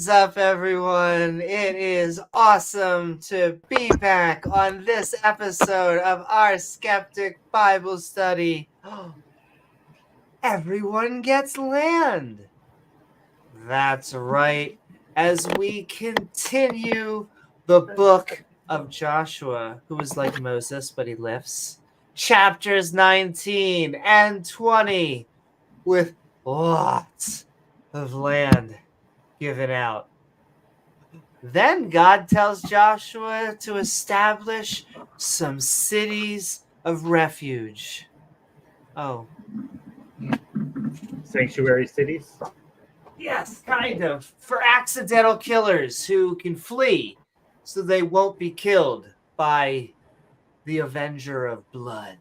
is up, everyone? It is awesome to be back on this episode of our Skeptic Bible Study. Everyone gets land. That's right. As we continue the book of Joshua, who is like Moses, but he lifts, chapters 19 and 20, with lots of land given out. Then God tells Joshua to establish some cities of refuge. Oh. Sanctuary cities? Yes, kind of. For accidental killers who can flee so they won't be killed by the Avenger of Blood.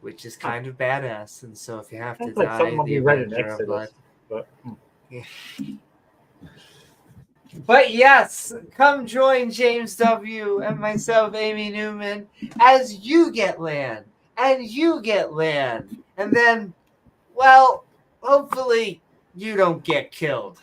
Which is kind of badass. And so if you have to Sounds like die, something the we read in Avenger of Blood. Exodus. But yes, come join James W. and myself, Amy Newman, as you get land, and you get land. And then, well, hopefully you don't get killed.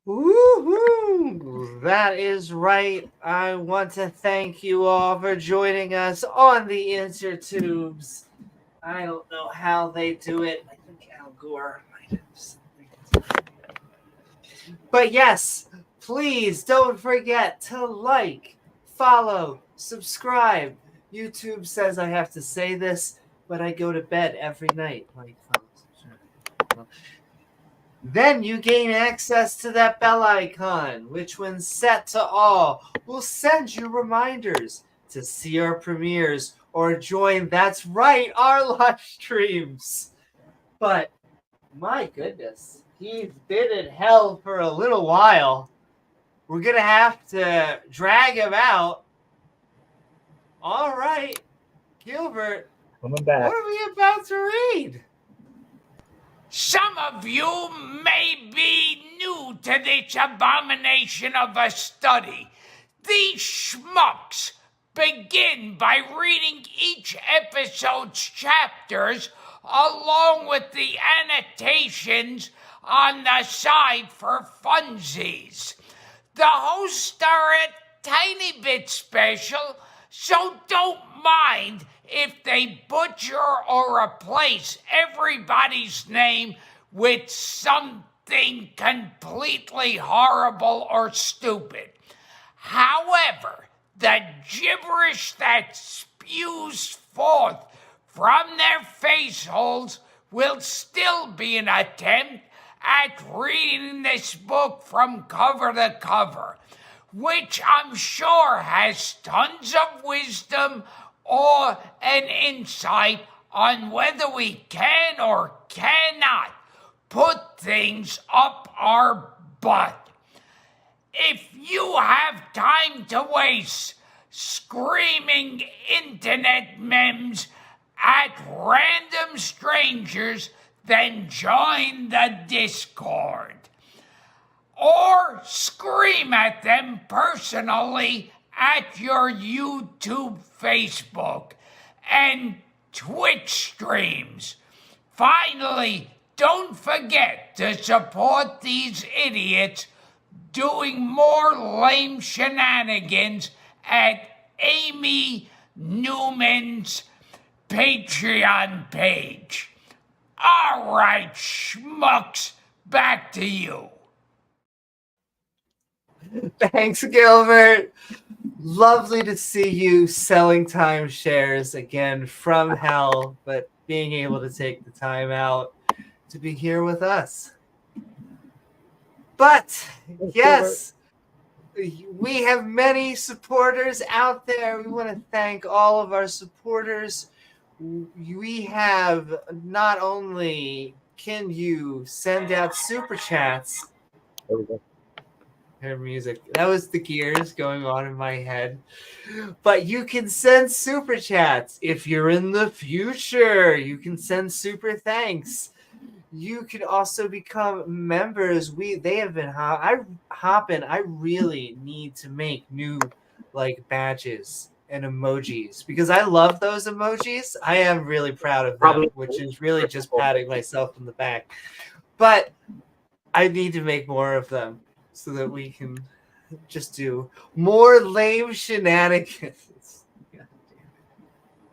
Woohoo! That is right. I want to thank you all for joining us on the Intertubes. I don't know how they do it. I think Al Gore might have something. But yes, please don't forget to like, follow, subscribe. YouTube says I have to say this, but I go to bed every night. Like, follow, subscribe. Then you gain access to that bell icon, which when set to all, will send you reminders to see our premieres or join, that's right, our live streams. But, my goodness, he's been in hell for a little while. We're going to have to drag him out. All right, Gilbert, Coming back. what are we about to read? Some of you may be new to this abomination of a study. These schmucks begin by reading each episode's chapters along with the annotations on the side for funsies. The hosts are a tiny bit special, so don't mind if they butcher or replace everybody's name with something completely horrible or stupid. However, the gibberish that spews forth from their face holes will still be an attempt at reading this book from cover to cover, which I'm sure has tons of wisdom or an insight on whether we can or cannot put things up our butt. If you have time to waste screaming internet memes at random strangers, then join the Discord. Or scream at them personally at your YouTube, Facebook, and Twitch streams. Finally, don't forget to support these idiots doing more lame shenanigans at Amy Newman's Patreon page. All right, schmucks, back to you. Thanks, Gilbert. Lovely to see you selling timeshares again from hell, but being able to take the time out to be here with us. But, yes, we have many supporters out there. We want to thank all of our supporters. We have not only can you send out super chats, There we go. heard music. That was the gears going on in my head. But you can send super chats if you're in the future. You can send super thanks. You can also become members. They have been hopping. I really need to make new like badges and emojis because I love those emojis. I am really proud of them, which is really just patting myself on the back. But I need to make more of them so that we can just do more lame shenanigans. God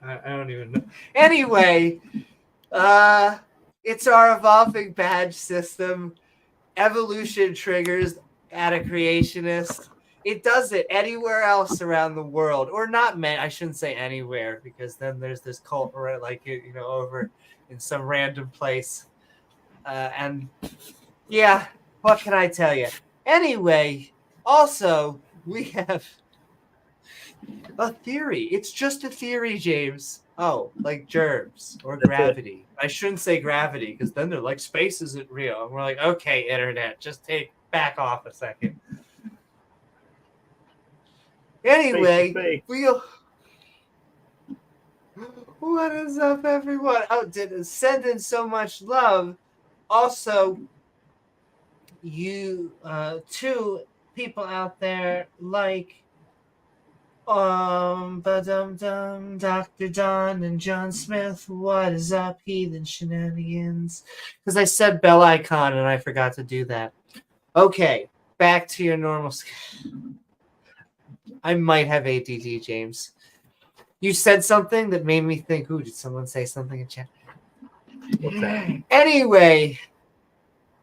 damn it. I don't even know. Anyway, it's our evolving badge system. Evolution triggers at a creationist. It does it anywhere else around the world, or not. I shouldn't say anywhere because then there's this cult, right? Like over in some random place. And yeah, what can I tell you? Anyway, also we have a theory. It's just a theory, James. Oh, like germs or gravity. I shouldn't say gravity because then they're like space isn't real. And we're like, okay, internet, just back off a second. Anyway, what is up, everyone? Oh, send in so much love. Also, you two people out there like Dr. Don and John Smith, what is up, heathen shenanigans? Because I said bell icon and I forgot to do that. Okay, back to your normal schedule. I might have ADD, James. You said something that made me think, ooh, did someone say something in chat? What's that? Anyway,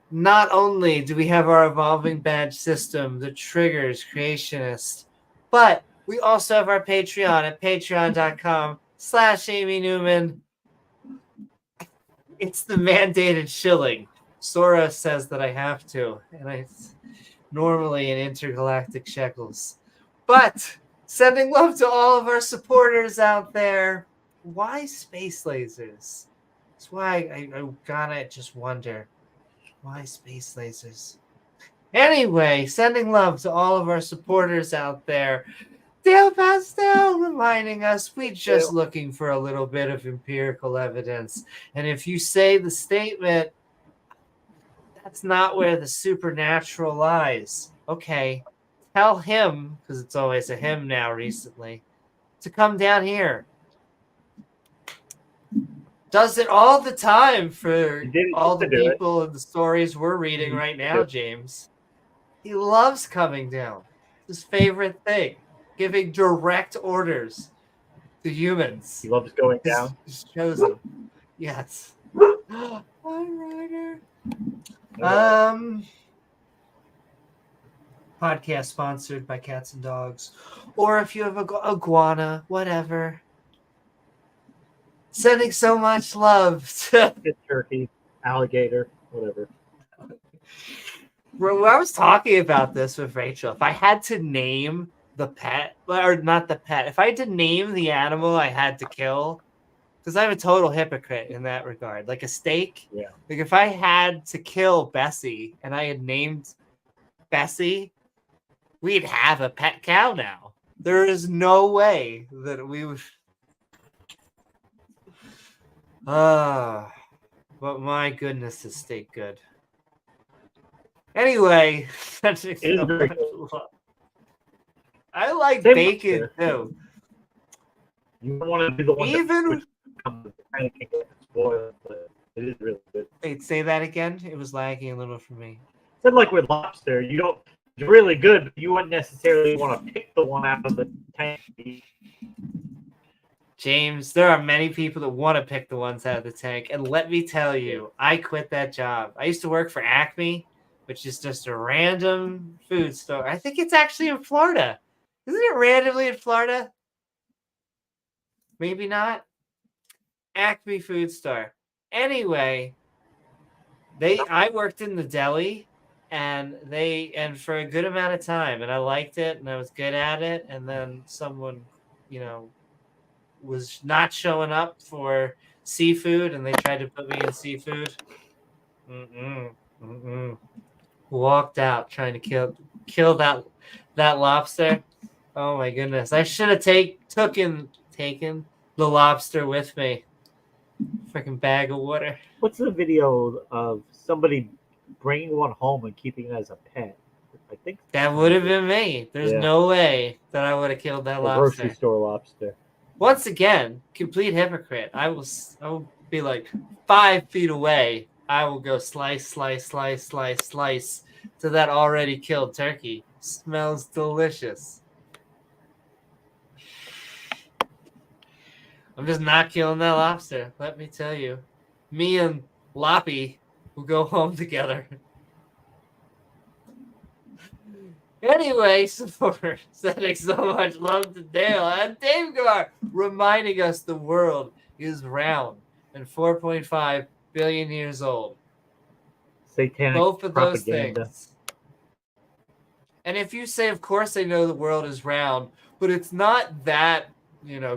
not only do we have our evolving badge system that triggers creationists, but we also have our Patreon at patreon.com/Amy Newman. It's the mandated shilling. Sora says that I have to, and I normally in intergalactic shekels. But sending love to all of our supporters out there. Why space lasers? That's why I gotta just wonder. Why space lasers? Anyway, sending love to all of our supporters out there. Dale Pastel reminding us we're just looking for a little bit of empirical evidence. And if you say the statement, that's not where the supernatural lies. Okay, tell him, because it's always a him now recently, to come down here. Does it all the time for all the people and the stories we're reading right now, James. He loves coming down. His favorite thing. Giving direct orders to humans. He loves going down. He's chosen. Yes. Hi, Ryder. Podcast sponsored by Cats and Dogs. Or if you have a iguana, whatever. Sending so much love to turkey, alligator, whatever. When I was talking about this with Rachel, if I had to name the pet, or not the pet, if I had to name the animal I had to kill, because I'm a total hypocrite in that regard, like a steak. Yeah. Like if I had to kill Bessie and I had named Bessie, we'd have a pet cow now. There is no way that we would. But my goodness, is steak good. Anyway, that's I like bacon too. You don't want to be the one even that spoiled, but it is really good. Wait, say that again. It was lagging a little for me. Said like with lobster, it's really good, but you wouldn't necessarily want to pick the one out of the tank. James, there are many people that want to pick the ones out of the tank, and let me tell you, I quit that job. I used to work for Acme, which is just a random food store. I think it's actually in Florida. Isn't it randomly in Florida? Maybe not. Acme food store. Anyway, I worked in the deli and for a good amount of time, and I liked it and I was good at it, and then someone, was not showing up for seafood and they tried to put me in seafood. Walked out trying to kill that lobster. Oh my goodness! I should have taken the lobster with me. Freaking bag of water. What's the video of somebody bringing one home and keeping it as a pet? I think That would have been me. There's no way that I would have killed that a lobster. grocery store lobster. Once again, complete hypocrite. I will be like 5 feet away. I will go slice to that already killed turkey. Smells delicious. I'm just not killing that lobster. Let me tell you. Me and Loppy will go home together. Anyway, for sending so much love to Dale and davegar, reminding us the world is round and 4.5 billion years old. Satanic Both of those propaganda. things. And if you say, of course they know the world is round, but it's not that,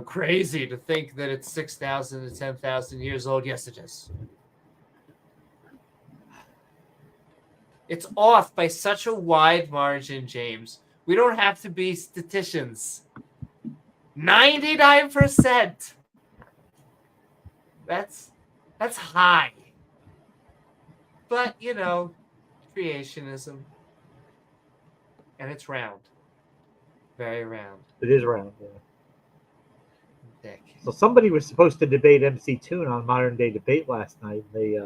crazy to think that it's 6,000 to 10,000 years old. Yes, it is. It's off by such a wide margin, James. We don't have to be statisticians. 99%. That's high. But, creationism. And it's round. Very round. It is round, yeah. Dick. So somebody was supposed to debate MC Toon on Modern Day Debate last night. They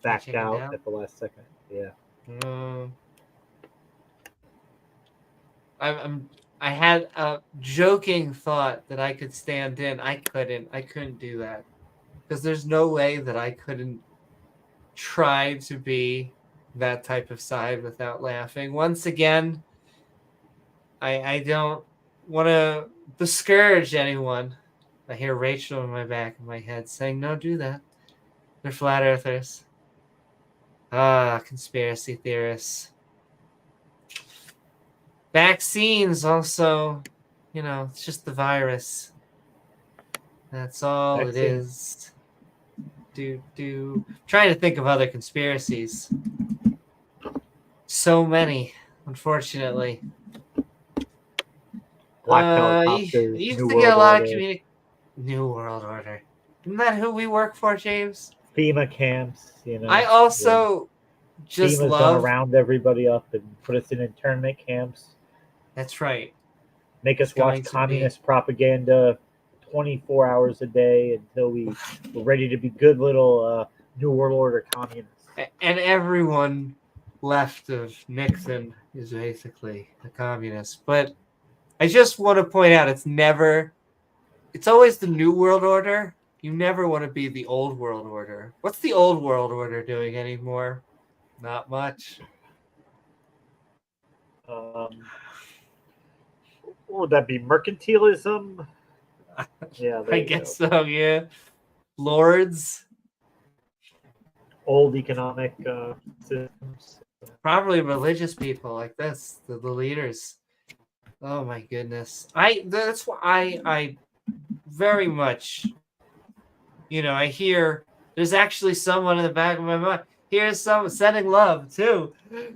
backed out at the last second. Yeah. I had a joking thought that I could stand in. I couldn't do that. Because there's no way that I couldn't try to be that type of side without laughing. Once again, I don't want to discourage anyone. I hear Rachel in my back of my head saying, "No, do that. They're flat earthers." Conspiracy theorists. Vaccines also, it's just the virus. That's all it is. Trying to think of other conspiracies. So many, unfortunately. Black helicopters, you used New to World get a lot of Order. New World Order. Isn't that who we work for, James? FEMA camps, I also just FEMA's love. gonna round everybody up and put us in internment camps. That's right. Make us watch communist propaganda 24 hours a day until we're ready to be good little New World Order communists. And everyone left of Nixon is basically a communist. But I just want to point out it's always the New World Order. You never want to be the Old World Order. What's the Old World Order doing anymore? Not much. Would that be mercantilism? Yeah, I guess so, yeah. Lords. Old economic systems. Probably religious people like this, the leaders. Oh my goodness. That's why I very much, I hear there's actually someone in the back of my mind. Here's someone sending love too.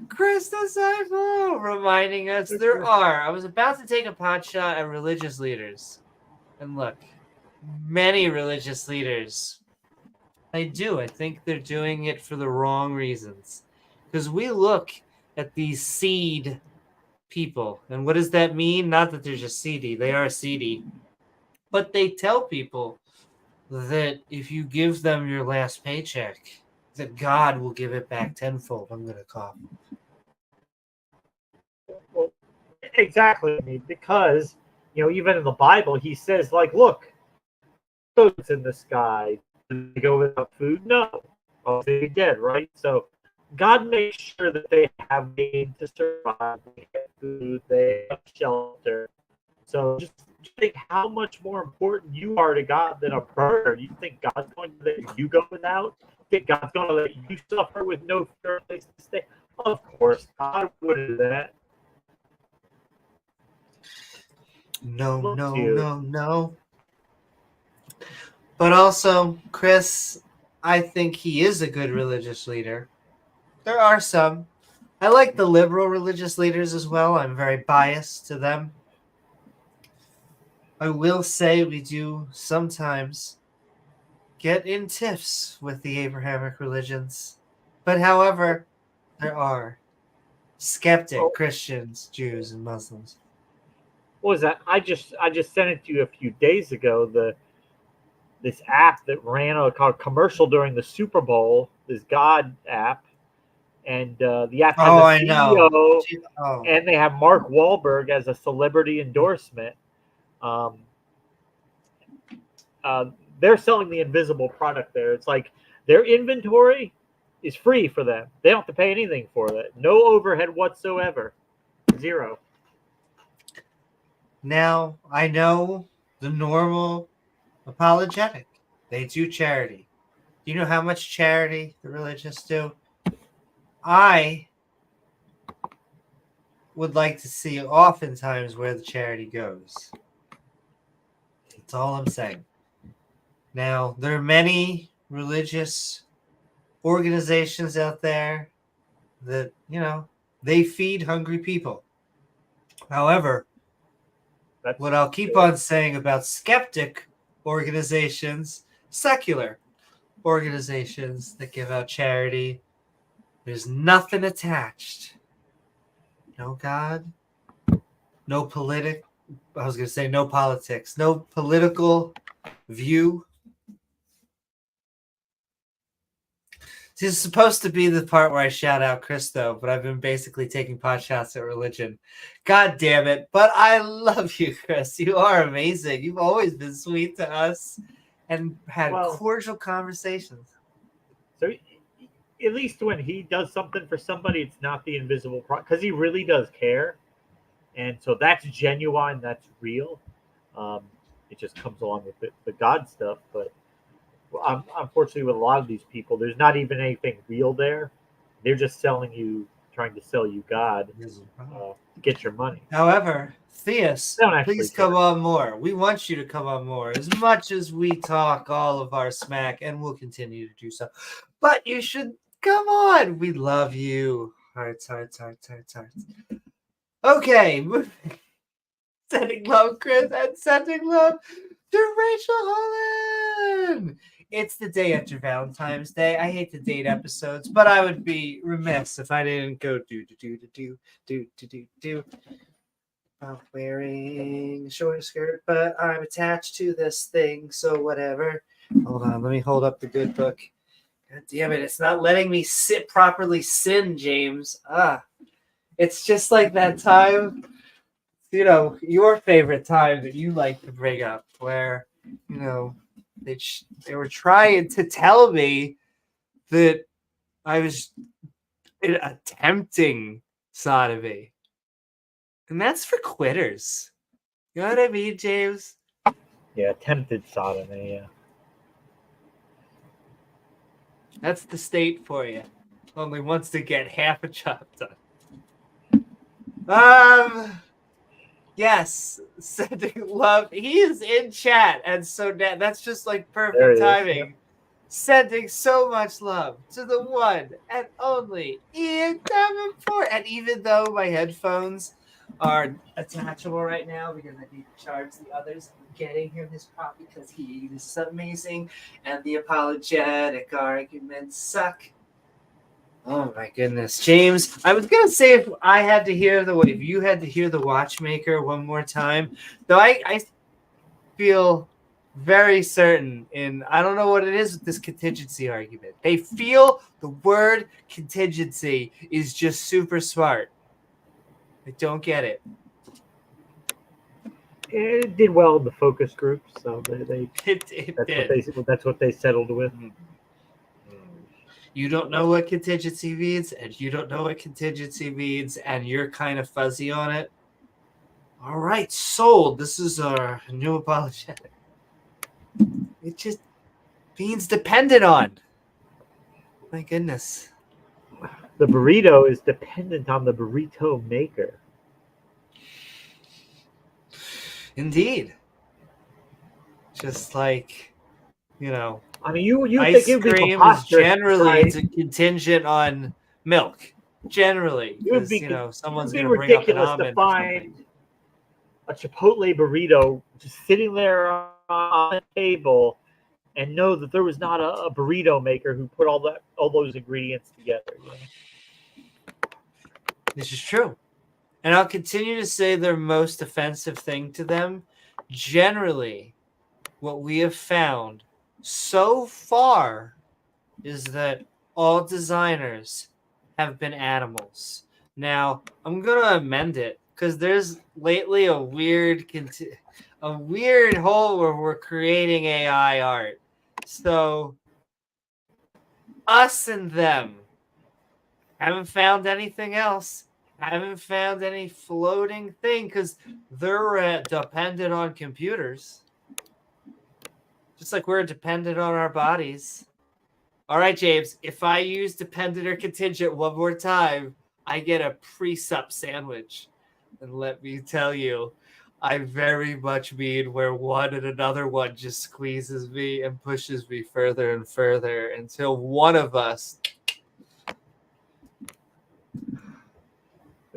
Chris Disciple reminding us there are. I was about to take a pot shot at religious leaders. And look, many religious leaders, I think they're doing it for the wrong reasons. Because we look at these seed people. And what does that mean? Not that they're just seedy. They are seedy. But they tell people that if you give them your last paycheck, that God will give it back tenfold. I'm going to cough. Well, exactly. Because, even in the Bible, he says, look, boats in the sky. Do they go without food? No. Oh, they're dead, right? So God makes sure that they have game to survive, they have food, they have shelter. So just think how much more important you are to God than a bird. You think God's going to let you go without? You think God's going to let you suffer with no place to stay? Of course, God wouldn't do that. No. But also, Chris, I think he is a good religious leader. There are some I like the liberal religious leaders as well. I'm very biased to them. I will say we do sometimes get in tiffs with the Abrahamic religions. But however, there are skeptic Oh. Christians, Jews, and Muslims. What was that? I just sent it to you a few days ago. This app that ran a commercial during the Super Bowl, this God app, and the app has Oh, a I know. CEO, Oh, and they have Mark Wahlberg as a celebrity endorsement. Um, they're selling the invisible product there. It's like their inventory is free for them. They don't have to pay anything for it. No overhead whatsoever. Zero. now I know the normal apologetic. They do charity. Do you know how much charity the religious do? I would like to see oftentimes where the charity goes. That's all I'm saying. Now, there are many religious organizations out there that, they feed hungry people. However, That's what I'll keep on saying about skeptic organizations, secular organizations that give out charity, there's nothing attached. No God, no no politics, no political view. This is supposed to be the part where I shout out Christo, but I've been basically taking pot shots at religion. God damn it. But I love you, Chris. You are amazing. You've always been sweet to us and had cordial conversations. So at least when he does something for somebody, it's not the invisible product, because he really does care. And so that's genuine, that's real. It just comes along with the God stuff. But unfortunately, with a lot of these people, there's not even anything real there. They're just trying to sell you God to get your money. However, Theus, please come on more. We want you to come on more as much as we talk all of our smack, and we'll continue to do so. But you should come on. We love you. Hearts. Okay, sending love, Chris, and sending love to Rachel Holland. It's the day after Valentine's Day. I hate to date episodes, but I would be remiss if I didn't go do. I'm wearing a short skirt, but I'm attached to this thing, so whatever. Hold on, let me hold up the good book. God damn it, it's not letting me sit properly sin, James. It's just like that time, your favorite time that you like to bring up, where, they were trying to tell me that I was attempting sodomy. And that's for quitters. You know what I mean, James? Yeah, attempted sodomy, yeah. That's the state for you. Only wants to get half a job done. Yes, sending love. He is in chat, and so that's just like perfect timing. Yep. Sending so much love to the one and only Ian Davenport. And even though my headphones are attachable right now because I need to charge the others, I'm getting him his prop because he is amazing, and the apologetic arguments suck. Oh my goodness, James! I was gonna say if you had to hear the Watchmaker one more time, though I feel very certain I don't know what it is with this contingency argument. They feel the word contingency is just super smart. I don't get it. It did well in the focus group, so that's what they settled with. You don't know what contingency means, and you don't know what contingency means, and you're kind of fuzzy on it. All right, sold. This is our new apologetic. It just means dependent on. My goodness. The burrito is dependent on the burrito maker. Indeed. Just like, I mean, you ice think cream is generally contingent on milk. Generally, It would because be someone's be going to bring up an ridiculous to almond or something. find a Chipotle burrito just sitting there on the table and know that there was not a burrito maker who put all those ingredients together. This is true. And I'll continue to say their most offensive thing to them. Generally, what we have found so far is that all designers have been animals. Now, I'm going to amend it because there's lately a weird hole where we're creating AI art. So, us and them. Haven't found anything else. Haven't found any floating thing because they're dependent on computers. Just like we're dependent on our bodies. All right, James, if I use dependent or contingent one more time, I get a pre-sup sandwich. And let me tell you, I very much mean where one and another one just squeezes me and pushes me further and further until one of us.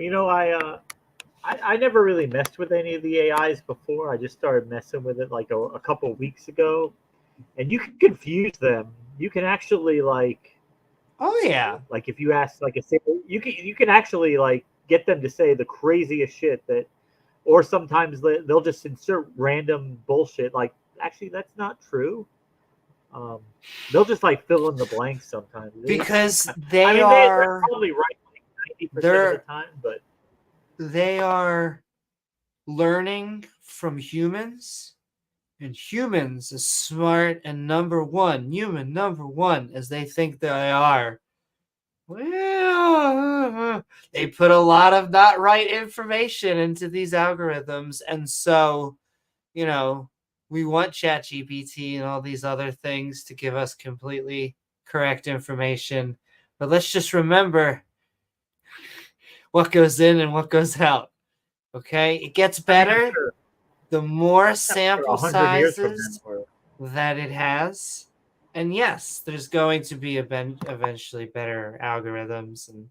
I never really messed with any of the AIs before. I just started messing with it like a couple of weeks ago, and you can confuse them. You can actually oh yeah, like if you ask you can actually get them to say the craziest shit or sometimes they'll just insert random bullshit. Like actually that's not true. They'll just fill in the blanks sometimes because they're probably right 90% of the time, but they are learning from humans, and humans is smart and human number one, as they think they are. Well, they put a lot of not right information into these algorithms, and so, we want ChatGPT and all these other things to give us completely correct information. But let's just remember what goes in and what goes out. Okay? It gets better the more sample sizes that it has. And yes, there's going to be eventually better algorithms. And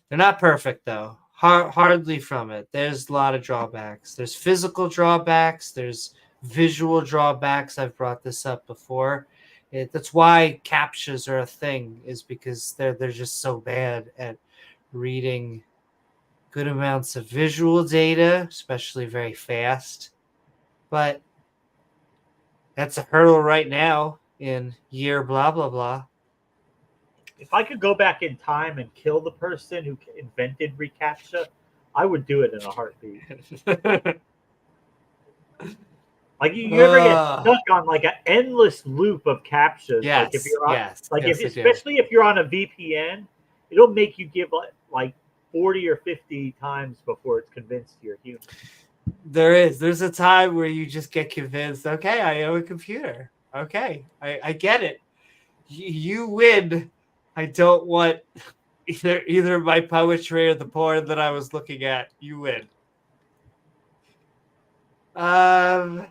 they're not perfect, though. Hardly from it. There's a lot of drawbacks. There's physical drawbacks. There's visual drawbacks. I've brought this up before. That's why captchas are a thing, is because they're just so bad at reading good amounts of visual data, especially very fast. But that's a hurdle right now in year blah, blah, blah. If I could go back in time and kill the person who invented reCAPTCHA, I would do it in a heartbeat. Like you ever get stuck on an endless loop of captchas? Yes, like if you're on, especially if you're on a VPN, it'll make you give like 40 or 50 times before it's convinced you're human. There's a time where you just get convinced. Okay, I own a computer. Okay, I get it. You win. I don't want either my poetry or the porn that I was looking at. You win. And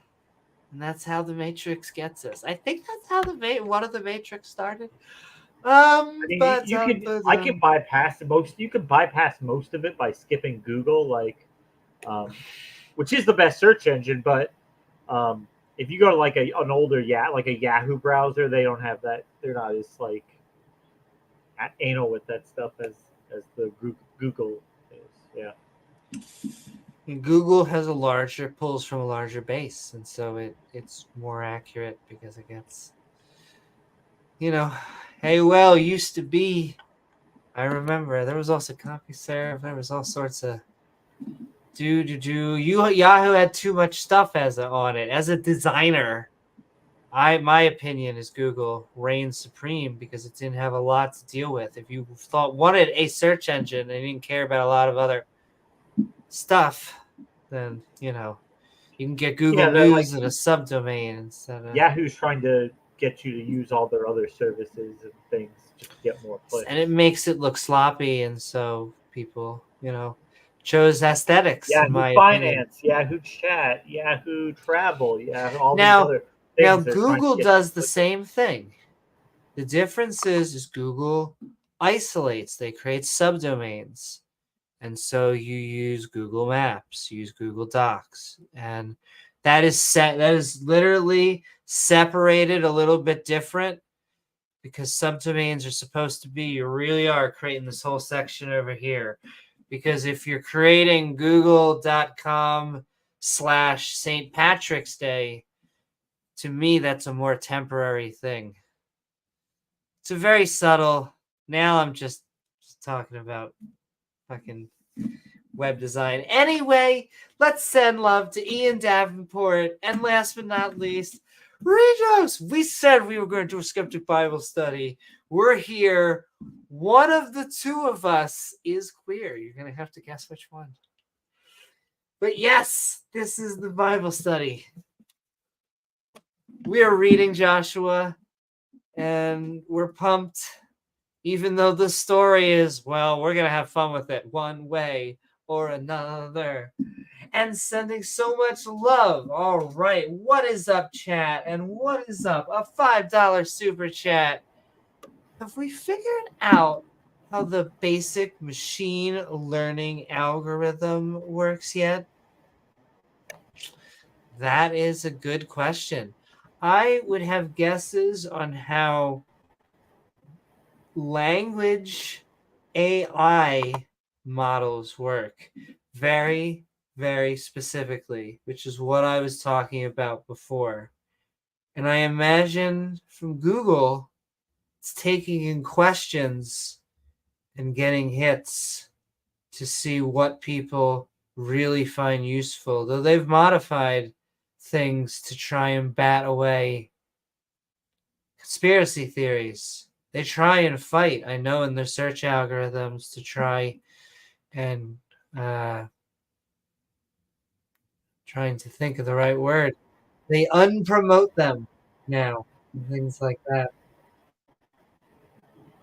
that's how the Matrix gets us. I think that's how one of the Matrix started. I can bypass most. You can bypass most of it by skipping Google, which is the best search engine. But if you go to an older a Yahoo browser, they don't have that. They're not as anal with that stuff as the Google is. Yeah. And Google pulls from a larger base, and so it's more accurate because it gets, used to be. I remember there was also CompuServe. There was all sorts of Yahoo had too much stuff on it. As a designer, my opinion is Google reigns supreme because it didn't have a lot to deal with. If you wanted a search engine and didn't care about a lot of other stuff, then you can get Google News in a subdomain instead of Yahoo's trying to get you to use all their other services and things just to get more clicks. And it makes it look sloppy, and so people, chose aesthetics. Yahoo in my Finance, opinion. Yahoo Chat, Yahoo Travel, all now, these other now things. Google does the same thing. The difference is Google isolates. They create subdomains. And so you use Google Maps, you use Google Docs, and that is literally separated a little bit different because subdomains are supposed to be, you really are creating this whole section over here. Because if you're creating google.com/St. Patrick's Day, to me, that's a more temporary thing. It's a very subtle. Now I'm just talking about fucking web design. Anyway, let's send love to Ian Davenport. And last but not least, Regos. We said we were going to do a Skeptic Bible Study. We're here. One of the two of us is queer. You're going to have to guess which one. But yes, this is the Bible study. We are reading Joshua, and we're pumped. Even though the story is, well, we're going to have fun with it one way or another. And sending so much love. All right. What is up, chat? And what is up? A $5 super chat. Have we figured out how the basic machine learning algorithm works yet? That is a good question. I would have guesses on how language AI models work very, very specifically, which is what I was talking about before. And I imagine from Google, it's taking in questions and getting hits to see what people really find useful, though they've modified things to try and bat away conspiracy theories. They try and fight, I know, in their search algorithms to try and trying to think of the right word. They unpromote them now and things like that.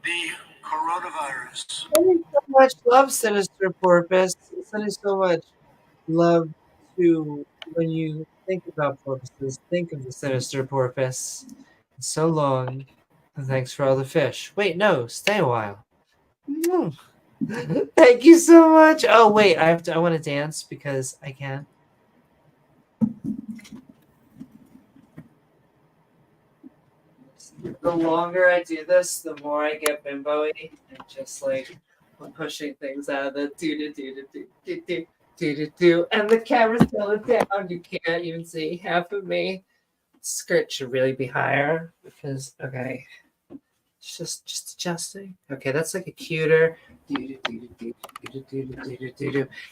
The coronavirus. Sending so much love, Sinister Porpoise. Sending so much love to when you think about porpoises. Think of the Sinister Porpoise. It's so long. And thanks for all the fish. Wait, no, stay a while. Thank you so much. Oh wait, I want to dance because I can. The longer I do this, the more I get bimbo-y and just like I'm pushing things out of the do, and the camera's still down. You can't even see half of me. Skirt should really be higher because okay, it's just adjusting. Okay, that's like a cuter.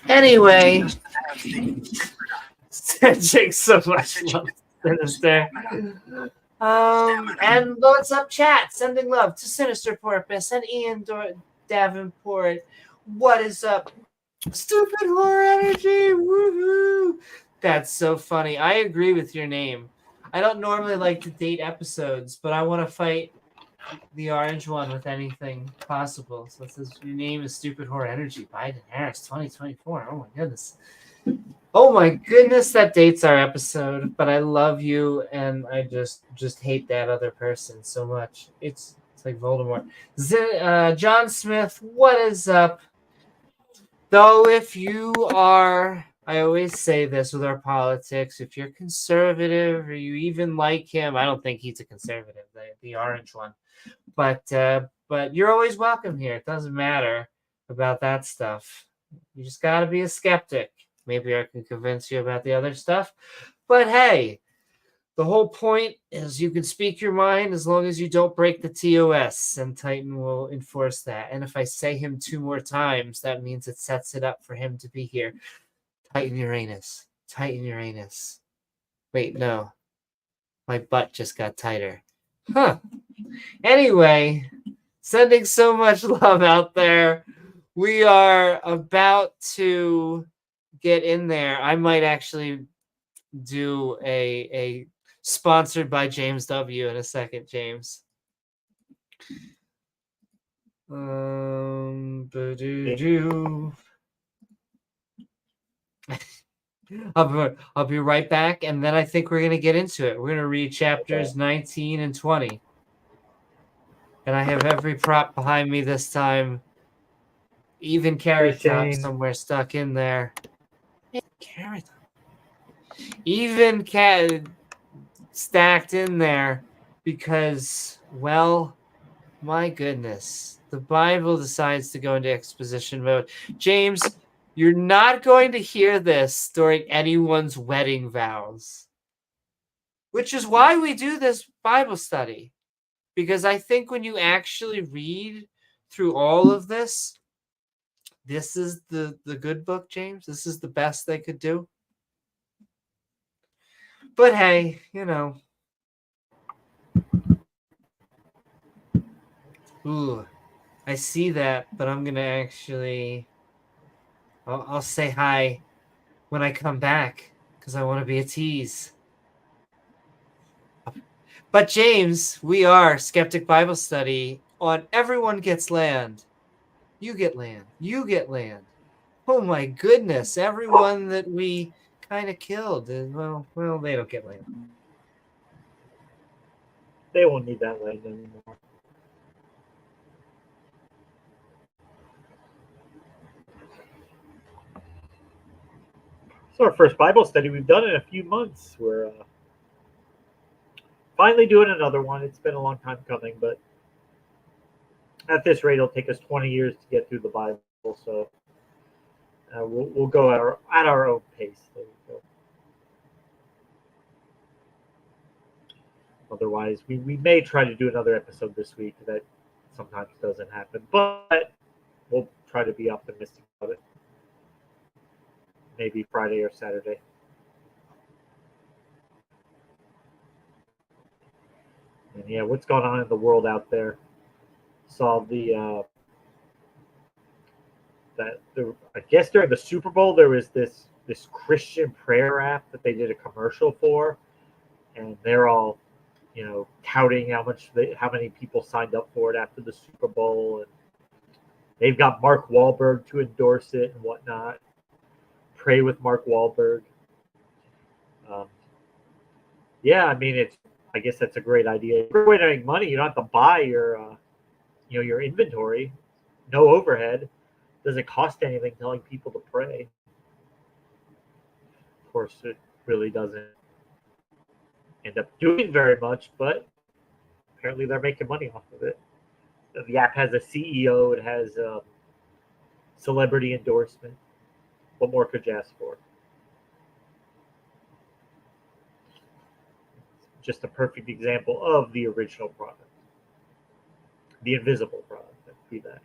Anyway, sending so much love, Sinister. And what's up, chat? Sending love to Sinister Porpoise and Ian Davenport. What is up? Stupid horror energy. Woohoo! That's so funny. I agree with your name. I don't normally like to date episodes, but I want to fight the orange one with anything possible. So it says your name is Stupid Horror Energy. Biden Harris 2024. Oh my goodness. Oh my goodness, that dates our episode, but I love you and I just hate that other person so much. It's like Voldemort. John Smith, what is up? Though if you are, I always say this with our politics, if you're conservative or you even like him, I don't think he's a conservative, the orange one. But you're always welcome here. It doesn't matter about that stuff. You just got to be a skeptic. Maybe I can convince you about the other stuff. But hey, the whole point is you can speak your mind as long as you don't break the TOS, and Titan will enforce that. And if I say him 2 more times, that means it sets it up for him to be here. Titan Uranus. Titan Uranus. Wait, no. My butt just got tighter. Huh. Anyway, sending so much love out there. We are about to get in there. I might actually do a sponsored by James W in a second, James. I'll be right back, and then I think we're gonna get into it. We're gonna read chapters 19 and 20. And I have every prop behind me this time. Even Carrot Top Shane. somewhere stuck in there. Carrot Top. Even Cat stacked in there because, well, my goodness. The Bible decides to go into exposition mode. James, you're not going to hear this during anyone's wedding vows. Which is why we do this Bible study. Because I think when you actually read through all of this, this is the good book, James. This is the best they could do. But hey, you know. Ooh, I see that, but I'm going to actually... I'll say hi when I come back, because I want to be a tease. But James, we are Skeptic Bible Study on Everyone Gets Land. You get land. You get land. Oh my goodness, everyone that we kind of killed. Well, they don't get land. They won't need that land anymore. So our first Bible study we've done in a few months. We're finally doing another one. It's been a long time coming, but at this rate, it'll take us 20 years to get through the Bible. So we'll go at our own pace. There we go. Otherwise, we may try to do another episode this week. That sometimes doesn't happen, but we'll try to be optimistic about it. Maybe Friday or Saturday. And yeah, what's going on in the world out there? Saw I guess during the Super Bowl there was this Christian prayer app that they did a commercial for, and they're all, touting how many people signed up for it after the Super Bowl, and they've got Mark Wahlberg to endorse it and whatnot. Pray with Mark Wahlberg. Yeah, I mean, I guess that's a great idea. Great way to make money. You don't have to buy your inventory. No overhead. Doesn't cost anything telling people to pray. Of course, it really doesn't end up doing very much, but apparently they're making money off of it. The app has a CEO. It has celebrity endorsement. What more could you ask for? Just a perfect example of the original product. The invisible product. That'd be that.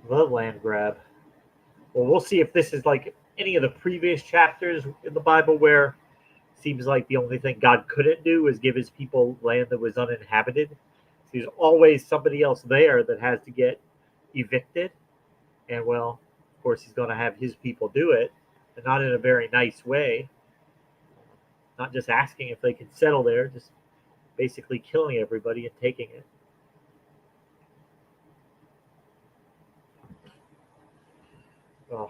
The land grab. Well, we'll see if this is like any of the previous chapters in the Bible where it seems like the only thing God couldn't do is give his people land that was uninhabited. So there's always somebody else there that has to get evicted. And, well, of course, he's going to have his people do it, but not in a very nice way. Not just asking if they can settle there, just basically killing everybody and taking it. Oh.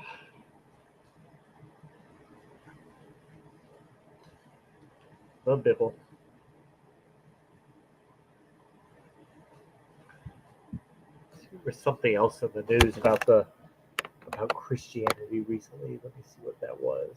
The Bible. There was something else in the news about Christianity recently. Let me see what that was.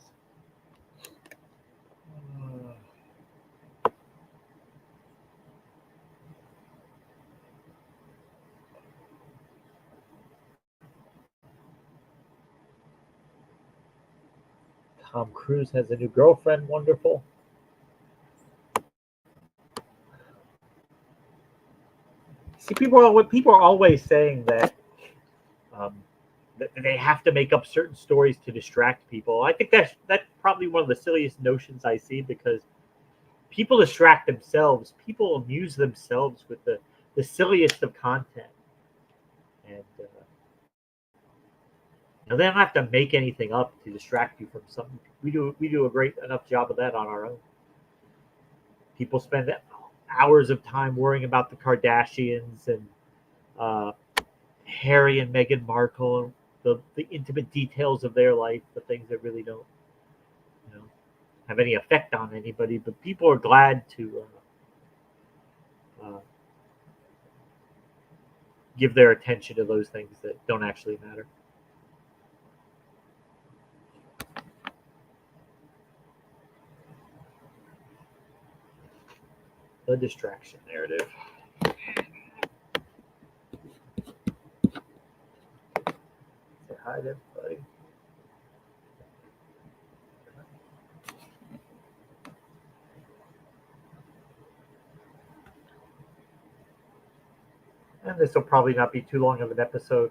Tom Cruise has a new girlfriend. Wonderful. See, people are always saying that they have to make up certain stories to distract people. I think that's probably one of the silliest notions I see, because people distract themselves. People amuse themselves with the silliest of content, and they don't have to make anything up to distract you from something. We do a great enough job of that on our own. People spend hours of time worrying about the Kardashians and Harry and Meghan Markle, and the intimate details of their life, the things that really don't have any effect on anybody, but people are glad to give their attention to those things that don't actually matter. The distraction narrative. Say hi to everybody. And this will probably not be too long of an episode.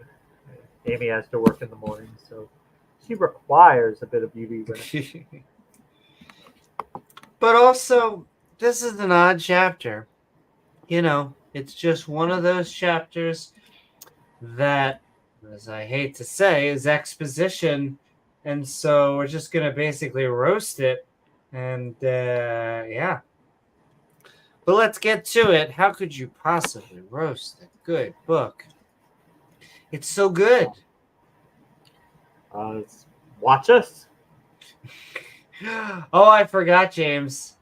Amy has to work in the morning, so she requires a bit of beauty rest. But also, this is an odd chapter. You know, it's just one of those chapters that, as I hate to say, is exposition. And so we're just going to basically roast it. And yeah. But let's get to it. How could you possibly roast a good book? It's so good. Watch us. Oh, I forgot, James.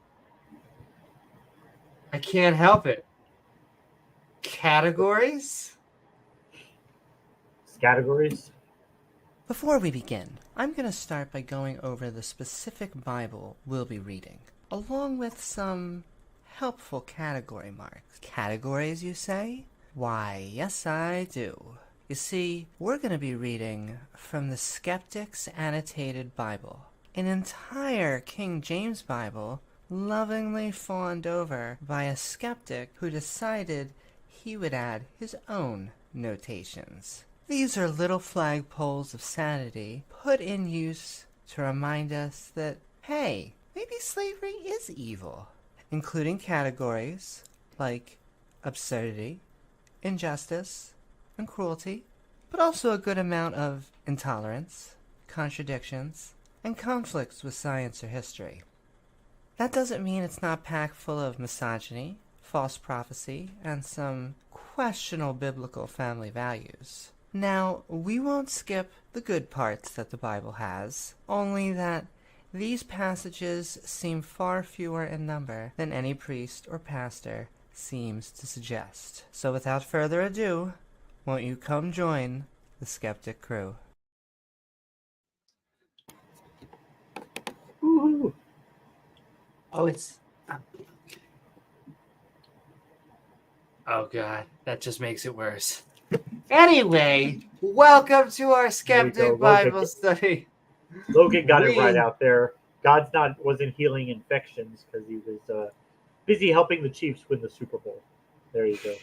I can't help it. Categories? Categories. Before we begin, I'm going to start by going over the specific Bible we'll be reading, along with some helpful category marks. Categories, you say? Why, yes I do. You see, we're going to be reading from the Skeptic's Annotated Bible, an entire King James Bible lovingly fawned over by a skeptic who decided he would add his own notations. These are little flagpoles of sanity put in use to remind us that, hey, maybe slavery is evil, including categories like absurdity, injustice, and cruelty, but also a good amount of intolerance, contradictions, and conflicts with science or history. That doesn't mean it's not packed full of misogyny, false prophecy, and some questionable biblical family values. Now, we won't skip the good parts that the Bible has, only that these passages seem far fewer in number than any priest or pastor seems to suggest. So without further ado, won't you come join the Skeptic crew? Woo-hoo. Oh, it's... Oh, God. That just makes it worse. Anyway, welcome to our Skeptic Bible Study. Logan got it right out there. God's wasn't healing infections because he was busy helping the Chiefs win the Super Bowl. There you go.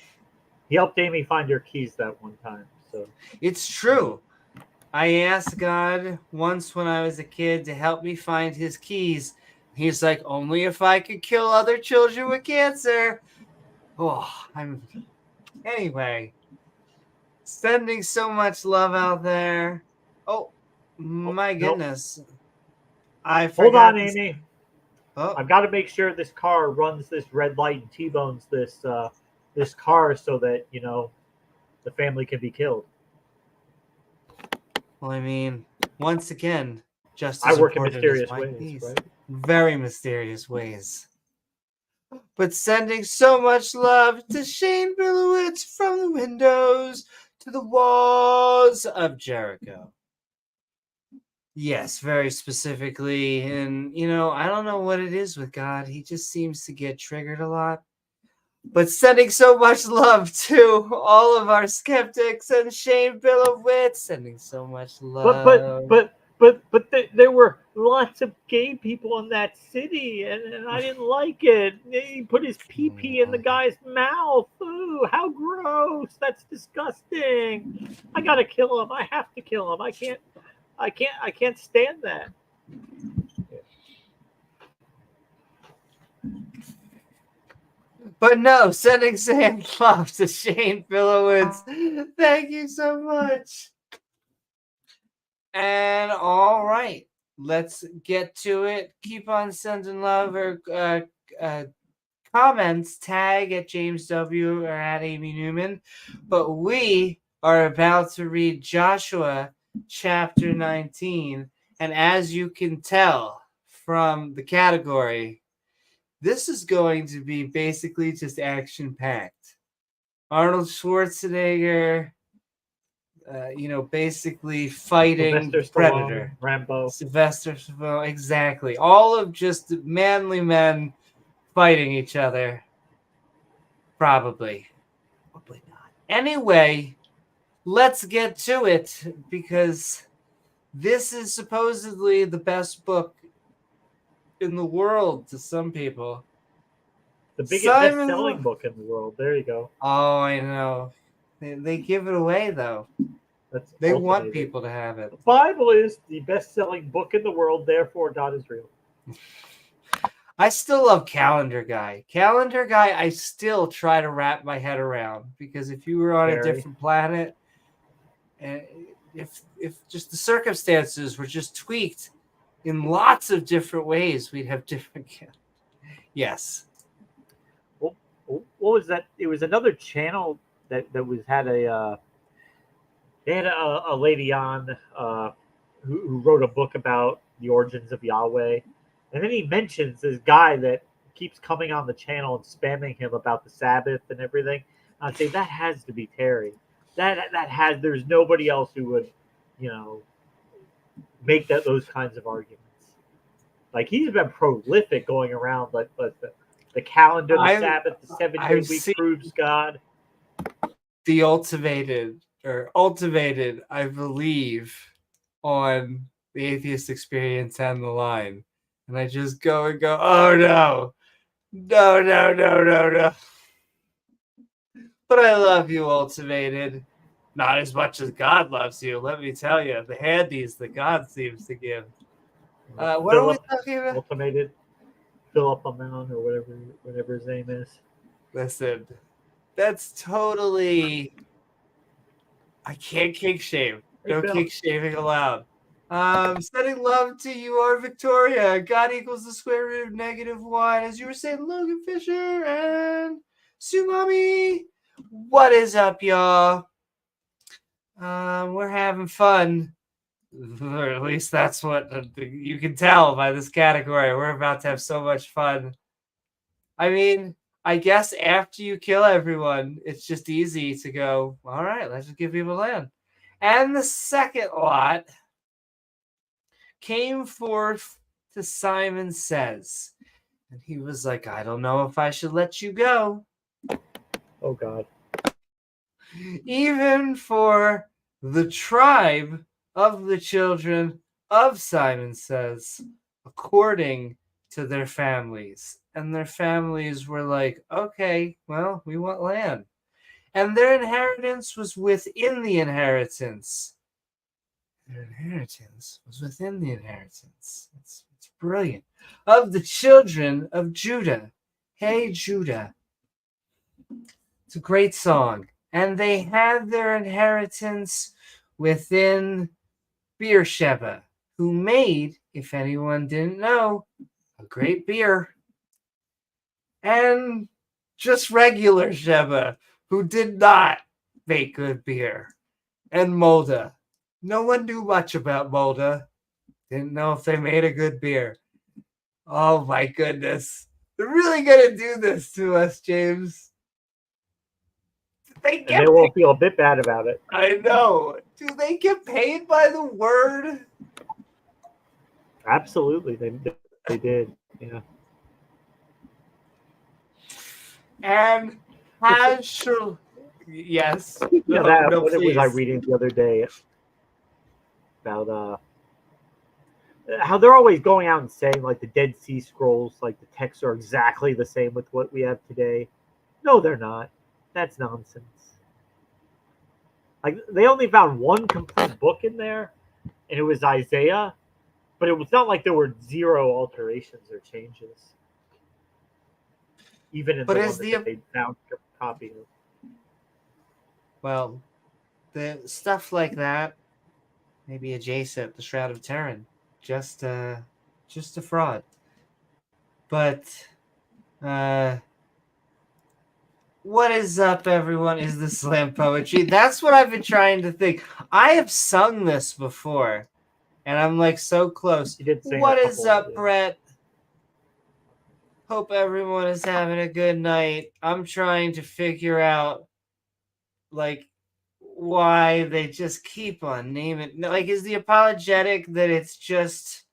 He helped Amy find her keys that one time. So it's true. I asked God once when I was a kid to help me find his keys. He's like, only if I could kill other children with cancer. Oh, anyway. Sending so much love out there. Oh, my goodness. Nope. I forgot. Hold on, Amy. Oh. I've got to make sure this car runs this red light and T-bones this car so that, the family can be killed. Well, I mean, once again, just I work in mysterious ways, keys. right? Very mysterious ways. But sending so much love to Shane Bilowitz from the windows to the walls of Jericho. Yes, very specifically. And, I don't know what it is with God. He just seems to get triggered a lot. But sending so much love to all of our skeptics and Shane Bilowitz, sending so much love. But there were lots of gay people in that city, and I didn't like it. He put his pee-pee in the guy's mouth. Ooh, how gross! That's disgusting. I gotta kill him. I have to kill him. I can't stand that. But no, sending sand love to Shane Bilowitz. Thank you so much. And all right, let's get to it. Keep on sending love or comments. Tag at James W. or at Amy Newman. But we are about to read Joshua chapter 19. And as you can tell from the category, this is going to be basically just action-packed. Arnold Schwarzenegger, basically fighting Sylvester Predator. Stallone, Rambo. Sylvester Stallone, exactly. All of just manly men fighting each other. Probably not. Anyway, let's get to it, because this is supposedly the best book in the world to some people. The biggest Simon best-selling Wolfe. book in the world. There you go. Oh, I know. They give it away, though. That's They want ultimated. people to have it. The Bible is the best-selling book in the world, therefore God is real. I still love Calendar Guy. Calendar Guy, I still try to wrap my head around, because if you were on a Very. different planet, and if just the circumstances were just tweaked in lots of different ways, we'd have different. Yes. What was that? It was another channel that had a. They had a lady on who wrote a book about the origins of Yahweh, and then he mentions this guy that keeps coming on the channel and spamming him about the Sabbath and everything. I'd say that has to be Terry. There's nobody else who would, make those kinds of arguments. Like, he's been prolific going around like the calendar, the Sabbath, the 7-day week proves God. The ultimated, I believe, on the Atheist Experience and the Line. And I just go and go, oh no. No. But I love you, Ultimated. Not as much as God loves you, let me tell you. The handies that God seems to give. What are we talking about? Ultimated Philip Amount, or whatever his name is. Listen, that's totally... I can't kink shame. No kink shaming allowed. Sending love to you, our Victoria. God equals the square root of -1. As you were saying, Logan Fisher and Tsumami. What is up, y'all? We're having fun. Or at least that's what you can tell by this category. We're about to have so much fun. I mean, I guess after you kill everyone, it's just easy to go, all right, let's just give people land. And the second lot came forth to Simon Says. And he was like, I don't know if I should let you go. Oh, God. Even for the tribe of the children of Simon Says, according to their families. And their families were like, okay, well, we want land. And their inheritance was within the inheritance. Their inheritance was within the inheritance. It's brilliant. Of the children of Judah. Hey, Judah. It's a great song. And they had their inheritance within Beersheba, who made, if anyone didn't know, a great beer. And just regular Sheba, who did not make good beer. And Molda. No one knew much about Molda. Didn't know if they made a good beer. Oh my goodness. They're really going to do this to us, James. They will feel a bit bad about it. I know. Do they get paid by the word? Absolutely. They did. Yeah. And Hashel. Yes. What was I reading the other day about how they're always going out and saying, like, the Dead Sea Scrolls, like, the texts are exactly the same with what we have today. No, they're not. That's nonsense. Like, they only found one complete book in there, and it was Isaiah, but it was not like there were zero alterations or changes. Even in the one that they found a copy of. Well, the stuff like that, maybe adjacent, the Shroud of Turin, just a fraud. But what is up, everyone? Is the slam poetry? That's what I've been trying to think. I have sung this before. And I'm like so close. You did sing What a is couple, up, yeah. Brett? Hope everyone is having a good night. I'm trying to figure out, like, why they just keep on naming. Like, is the apologetic that it's just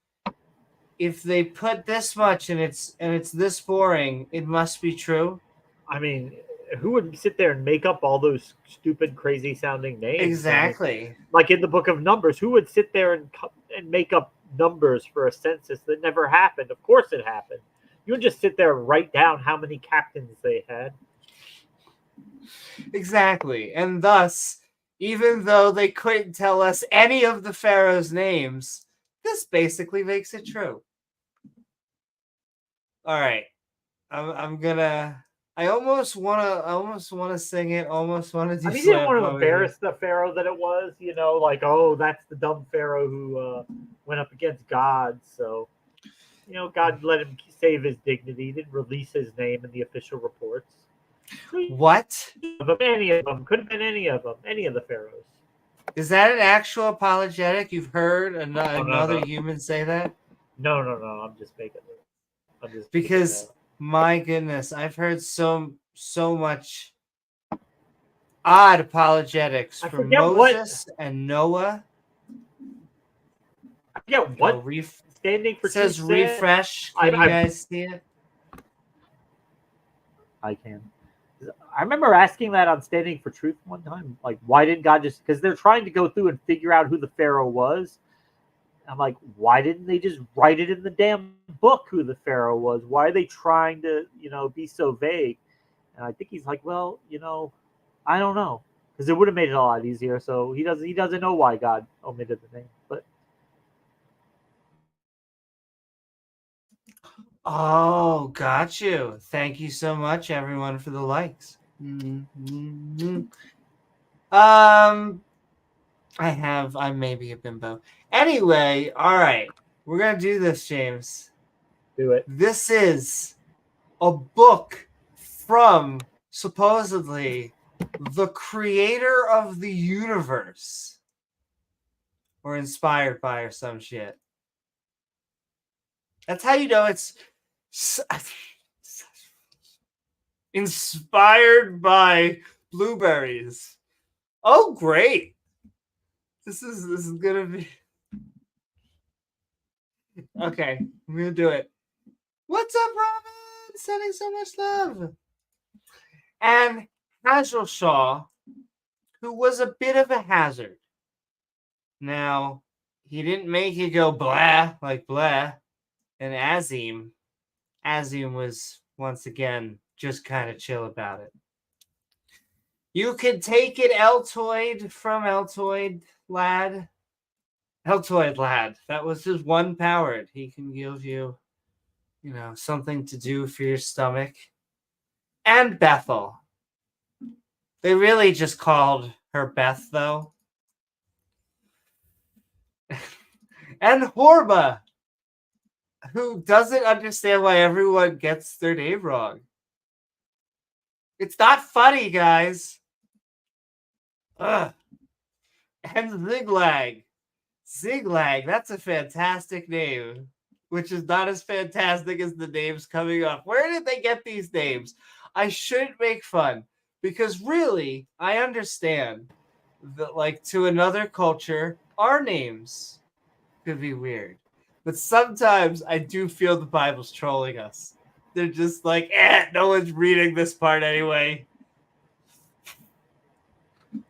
if they put this much and it's this boring, it must be true? I mean, who would sit there and make up all those stupid, crazy sounding names? Exactly. I mean, like in the book of Numbers, who would sit there and make up numbers for a census that never happened? Of course it happened. You would just sit there and write down how many captains they had. Exactly. And thus, even though they couldn't tell us any of the pharaoh's names, this basically makes it true. All right. I'm gonna. I almost wanna sing it. Almost wanna do. I mean, you didn't want to poetry. embarrass the pharaoh that it was, like, oh, that's the dumb pharaoh who went up against God. So, God let him save his dignity. He didn't release his name in the official reports. So, What? any of them could have been any of them, any of the pharaohs. Is that an actual apologetic? You've heard another no. human say that? No. I'm just making it. I'm just Because my goodness, I've heard so much odd apologetics I from forget Moses and Noah. I forget what standing for It says truth refresh. Can you guys see it? I can. I remember asking that on Standing for Truth one time. Like, why didn't God just... Because they're trying to go through and figure out who the Pharaoh was. I'm like, why didn't they just write it in the damn book who the Pharaoh was? Why are they trying to, be so vague? And I think he's like, well, I don't know. Because it would have made it a lot easier. So he doesn't know why God omitted the name. But Oh, got you. Thank you so much, everyone, for the likes. I may be a bimbo. Anyway, all right. We're going to do this, James. do it. This is a book from, supposedly, the creator of the universe. Or inspired by or some shit. That's how you know it's inspired by blueberries. Oh, great. This is gonna be okay. I'm gonna do it. What's up, Robin? Sending so much love. And Hazel, who was a bit of a hazard. Now, he didn't make it go blah like blah. And Azim was once again just kind of chill about it. You could take it, Altoid, from Altoid Lad. Altoid Lad. That was his one powered. He can give you, something to do for your stomach. And Bethel. They really just called her Beth, though. And Horba, who doesn't understand why everyone gets their name wrong. It's not funny, guys. Ugh. And Ziglag. Ziglag, that's a fantastic name, which is not as fantastic as the names coming up. Where did they get these names? I shouldn't make fun, because really, I understand that, like, to another culture, our names could be weird. But sometimes I do feel the Bible's trolling us. They're just like, no one's reading this part anyway.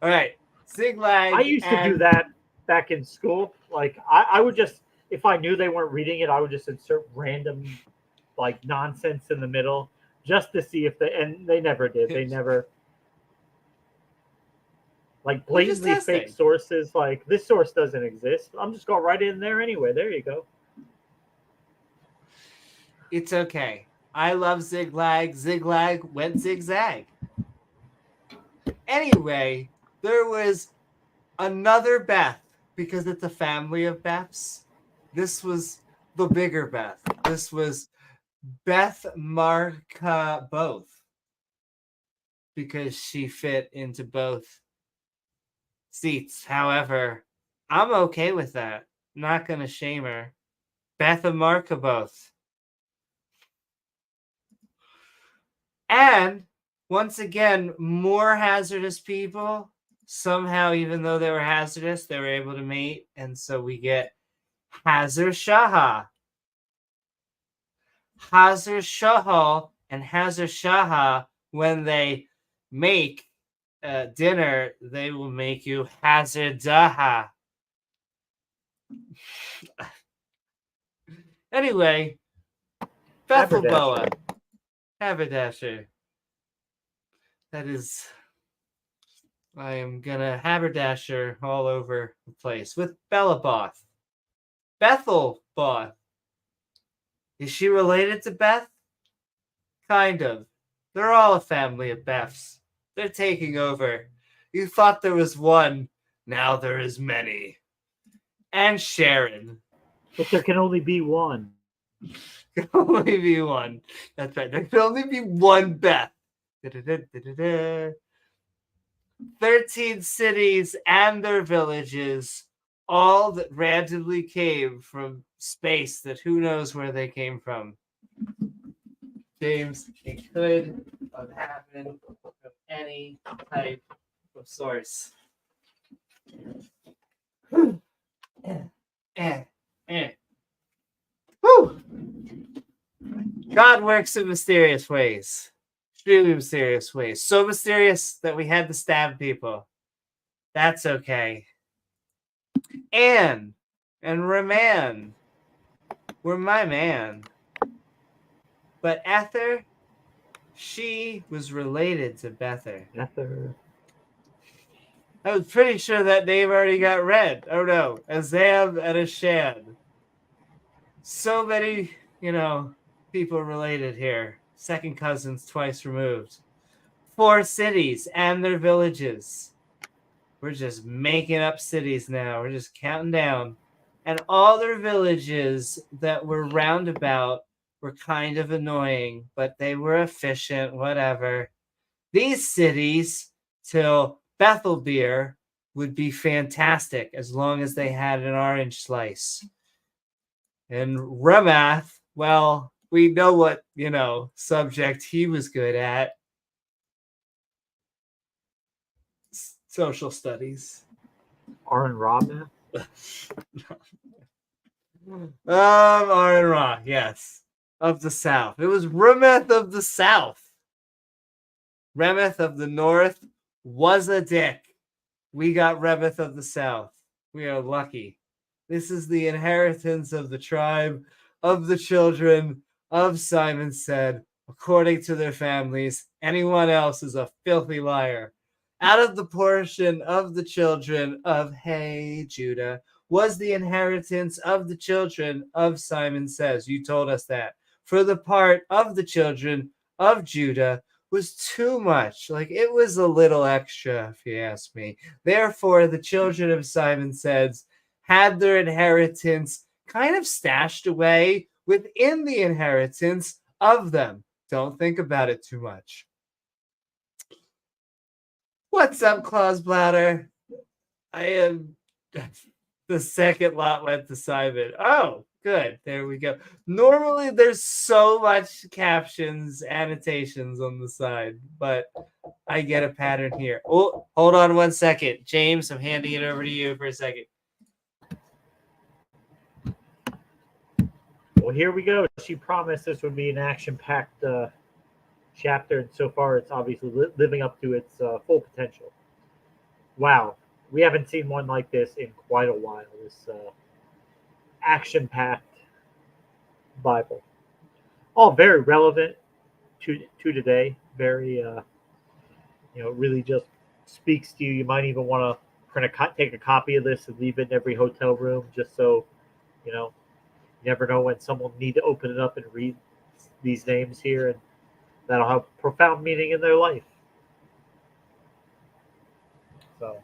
All right. Ziglag. I used to do that back in school. Like, I would just, if I knew they weren't reading it, I would just insert random, like, nonsense in the middle just to see if and they never did. They never, like, blatantly fake sources. Like, this source doesn't exist. I'm just going to write it in there anyway. There you go. It's okay. I love Ziglag. Ziglag went zigzag. Anyway, there was another Beth, because it's a family of Beths. This was the bigger Beth. This was Beth Marka both, because she fit into both seats. However, I'm okay with that. not going to shame her. Beth and Mark are both. And once again, more hazardous people. Somehow, even though they were hazardous, they were able to mate. And so we get Hazar Shaha. Hazar Shahal and Hazar Shaha, when they make dinner, they will make you Hazar Daha. Anyway, Bethelboa. Haberdasher. That is, I am gonna haberdasher all over the place with Bellaboth. Bethelboth. Is she related to Beth? Kind of. They're all a family of Beths. They're taking over. You thought there was one, now there is many. And Sharon. But there can only be one. There can only be one. That's right. There can only be one Beth. 13 cities and their villages, all that randomly came from space that who knows where they came from. James, it could have happened from any type of source. Woo! God works in mysterious ways. Extremely mysterious ways. So mysterious that we had to stab people. That's okay. Anne and Raman were my man. But Ether, she was related to Bether. Ether. I was pretty sure that name already got read. Oh no. Azam and Ashan. So many, people related here. Second cousins twice removed. 4 cities and their villages. We're just making up cities now. We're just counting down. And all their villages that were roundabout were kind of annoying, but they were efficient, whatever. These cities, till Bethelbeer, would be fantastic as long as they had an orange slice. And Remath, well, we know what, subject he was good at. Social studies. Aaron Robin. Aaron Ra, yes. Of the South. It was Remeth of the South. Remeth of the North was a dick. We got Remeth of the South. We are lucky. This is the inheritance of the tribe of the children of Simon said, according to their families. Anyone else is a filthy liar. Out of the portion of the children of Hey Judah was the inheritance of the children of Simon says. You told us that. For the part of the children of Judah was too much. Like, it was a little extra, if you ask me. Therefore, the children of Simon says had their inheritance kind of stashed away within the inheritance of them. Don't think about it too much. What's up, Claus Bladder? I am... The second lot went to Simon. Oh, good. There we go. Normally, there's so much captions, annotations on the side, but I get a pattern here. Oh, hold on 1 second. James, I'm handing it over to you for a second. Well, here we go. She promised this would be an action-packed chapter, and so far it's obviously living up to its full potential. Wow. We haven't seen one like this in quite a while, this action-packed Bible. All very relevant to today. Very, really just speaks to you. You might even want to take a copy of this and leave it in every hotel room just so, you never know when someone need to open it up and read these names here, and that'll have profound meaning in their life. So,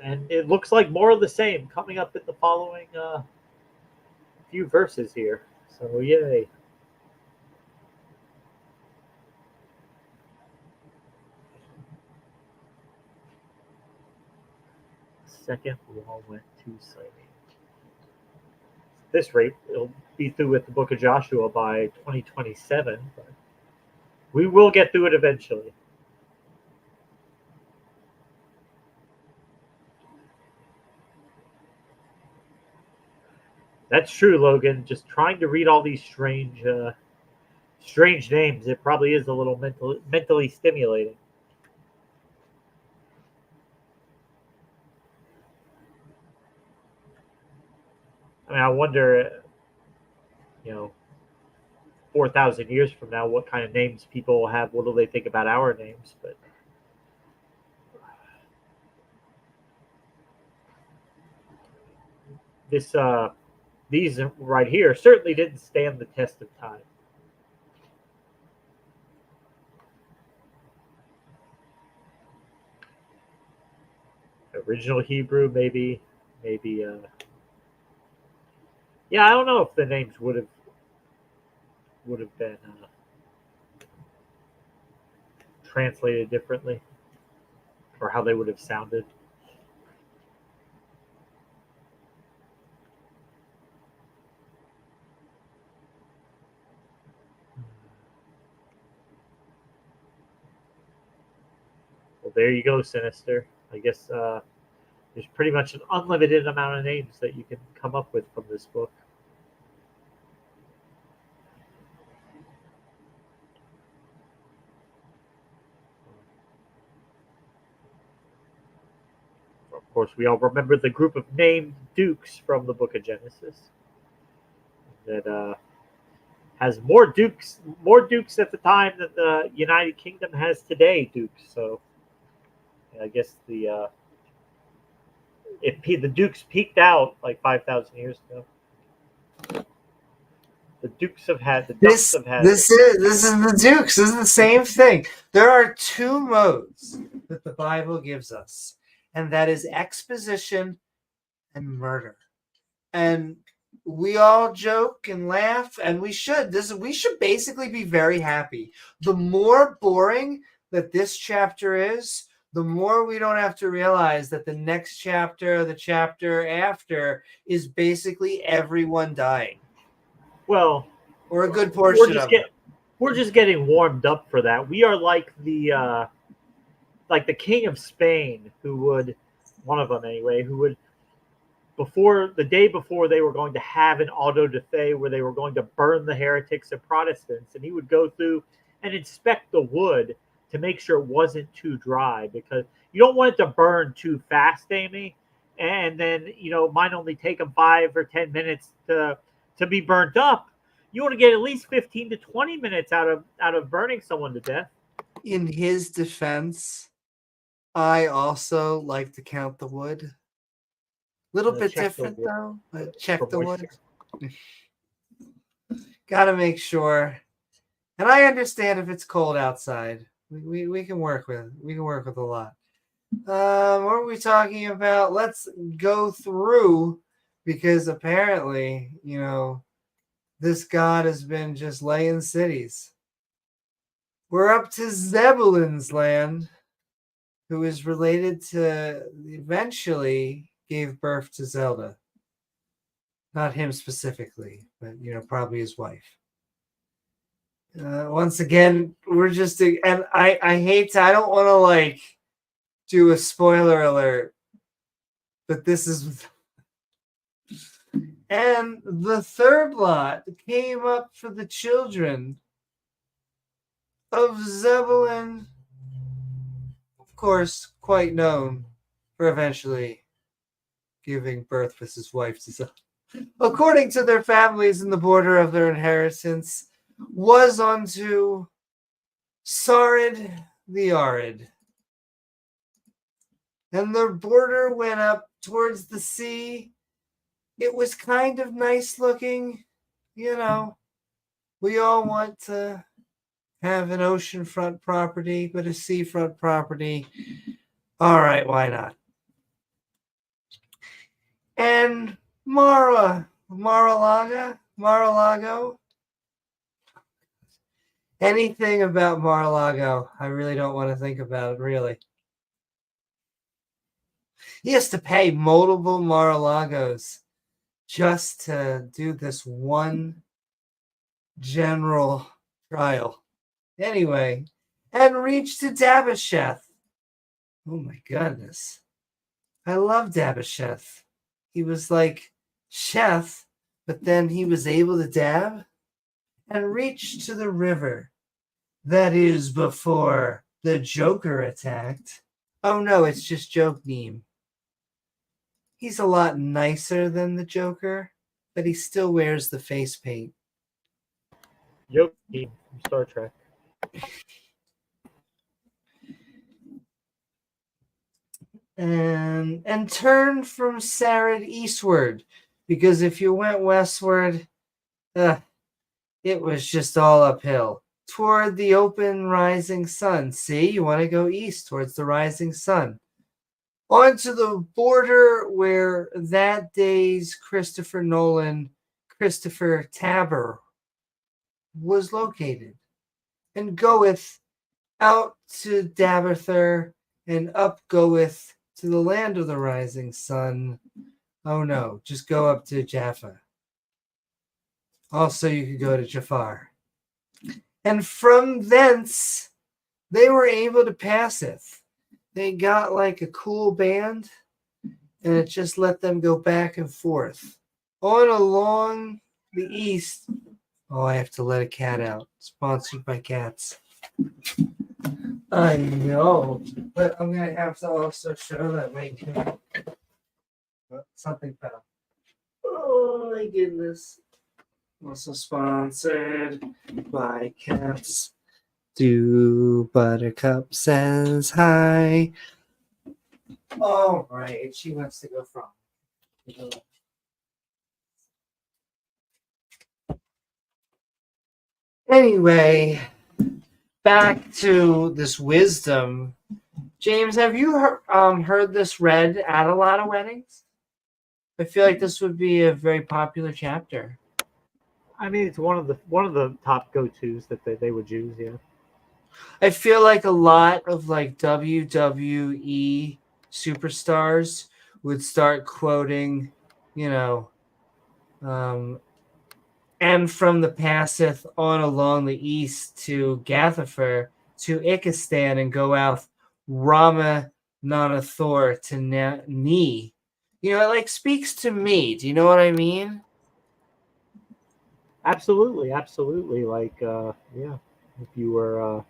and it looks like more of the same coming up in the following few verses here. So, yay. second wall went too slimy. At this rate, it'll be through with the book of Joshua by 2027, but we will get through it eventually. That's true, Logan. Just trying to read all these strange names, it probably is a little mentally stimulating. I mean, I wonder, 4,000 years from now, what kind of names people will have. What do they think about our names? But these right here certainly didn't stand the test of time. Original Hebrew, maybe. Yeah, I don't know if the names would have been translated differently, or how they would have sounded. Well, there you go, Sinister. I guess there's pretty much an unlimited amount of names that you can come up with from this book. Of course, we all remember the group of named dukes from the book of Genesis that has more dukes at the time that the United Kingdom has today, dukes. So I guess the dukes peaked out like 5,000 years ago. The dukes have had This is the dukes. This is the same thing. There are two modes that the Bible gives us, and that is exposition and murder. And we all joke and laugh, and we should. We should basically be very happy. The more boring that this chapter is, the more we don't have to realize that the next chapter, the chapter after, is basically everyone dying. Well, or a good portion of it. We're just getting warmed up for that. We are like the king of Spain, one of them anyway, who would, the day before they were going to have an auto da fe where they were going to burn the heretics and Protestants, and he would go through and inspect the wood to make sure it wasn't too dry, because you don't want it to burn too fast, Amy, and then might only take them 5 or 10 minutes to be burnt up. You want to get at least 15 to 20 minutes out of burning someone to death. In his defense, I also like to count the wood. Little bit different though, but check the wood. Gotta make sure. And I understand if it's cold outside. We can work with a lot. What are we talking about? Let's go through, because apparently, this god has been just laying cities. We're up to Zebulun's land, who is related to, eventually gave birth to Zelda. Not him specifically, but, probably his wife. Once again, we're just, and I don't want to do a spoiler alert, but this is, and the third lot came up for the children of Zebulun, of course, quite known for eventually giving birth with his wife to Zelda. According to their families, in the border of their inheritance was unto Sarid the Arid. And their border went up towards the sea. It was kind of nice looking, We all want to have an oceanfront property, but a seafront property, all right, why not? And Mar-a-Lago. Anything about Mar-a-Lago, I really don't want to think about it, really. He has to pay multiple Mar-a-Lagos just to do this one general trial. Anyway, and reached to Dabasheth. Oh my goodness. I love Dabasheth. He was like chef, but then he was able to dab and reach to the river. That is before the Joker attacked. Oh no, it's just Joke Meme. He's a lot nicer than the Joker, but he still wears the face paint. Yogi from Star Trek. And turn from Sarid eastward, because if you went westward, it was just all uphill. Toward the open rising sun. See, you want to go east towards the rising sun. Onto the border where that day's Christopher Tabor was located. And goeth out to Daberther, and up goeth to the land of the rising sun. Oh no, just go up to Jaffa. Also, you could go to Jafar. And from thence, they were able to pass it. They got like a cool band, and it just let them go back and forth. On along the east. Oh, I have to let a cat out. Sponsored by cats. I know, but I'm going to have to also show that my cat. Something fell. Oh my goodness. Also sponsored by cats. Do Buttercup says hi. All right, she wants to go from. Anyway, back to this wisdom. James, have you heard this read at a lot of weddings? I feel like this would be a very popular chapter. I mean, it's one of the top go-tos that they would use. Yeah. I feel like a lot of like WWE superstars would start quoting, and from the passeth on along the east to Gathafer to Ikistan and go out Rama Nanathor to Ni. It like speaks to me. Do you know what I mean? Absolutely. Like, yeah, if you were,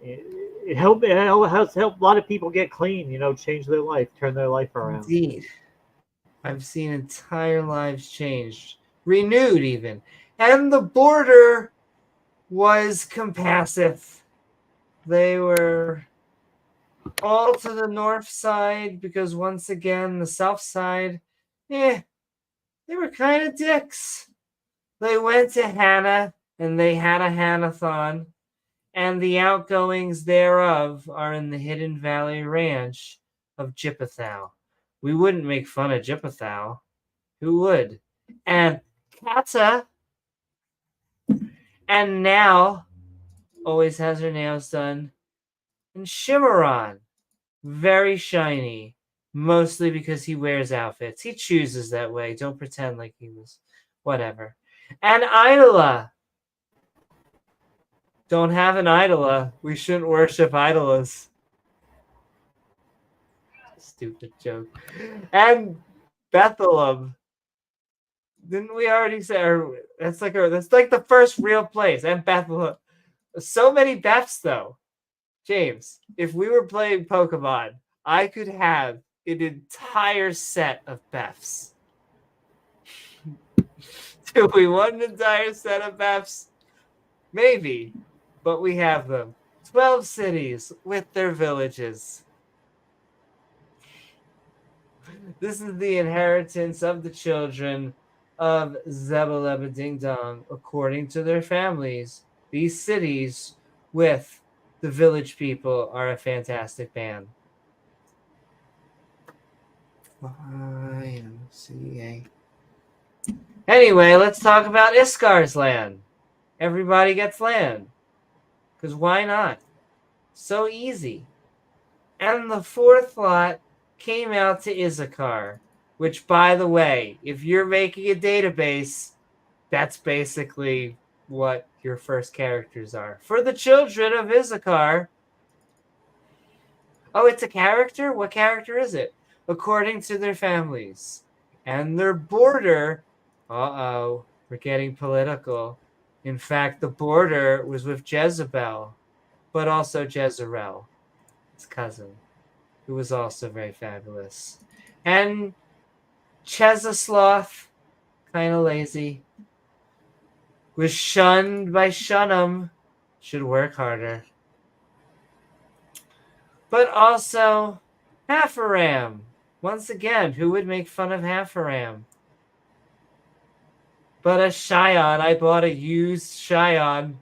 it helped a lot of people get clean. Change their life, turn their life around. Indeed, I've seen entire lives changed, renewed even, and the border was compassive. They were all to the north side because once again the south side, they were kind of dicks. They went to Hannah and they had a Hannathon, and the outgoings thereof are in the Hidden Valley Ranch of Jippethau. We wouldn't make fun of Jippethau. Who would? And Kata, and now always has her nails done. And Shimmeron, very shiny, mostly because he wears outfits. He chooses that way. Don't pretend like he was whatever. And Idola. Don't have an Idola. We shouldn't worship Idolas. Stupid joke. And Bethlehem. Didn't we already say? That's like the first real place. And Bethlehem. So many Beths though. James, if we were playing Pokemon, I could have an entire set of Beths. Do we want an entire set of Beths? Maybe, but we have them. 12 cities with their villages. This is the inheritance of the children of Zebeleba Ding Dong, according to their families. These cities with the village people are a fantastic band. YMCA. Anyway, let's talk about Iskar's land. Everybody gets land. Because why not? So easy. And the fourth lot came out to Issachar, which, by the way, if you're making a database, that's basically what your first characters are. For the children of Issachar, oh, it's a character? What character is it? According to their families. And their border, uh-oh, we're getting political. In fact, the border was with Jezebel, but also Jezreel, his cousin, who was also very fabulous. And Chesisloth, kind of lazy, was shunned by Shunnam, should work harder. But also Hafaram. Once again, who would make fun of Hafaram? But a Shion. I bought a used Shion.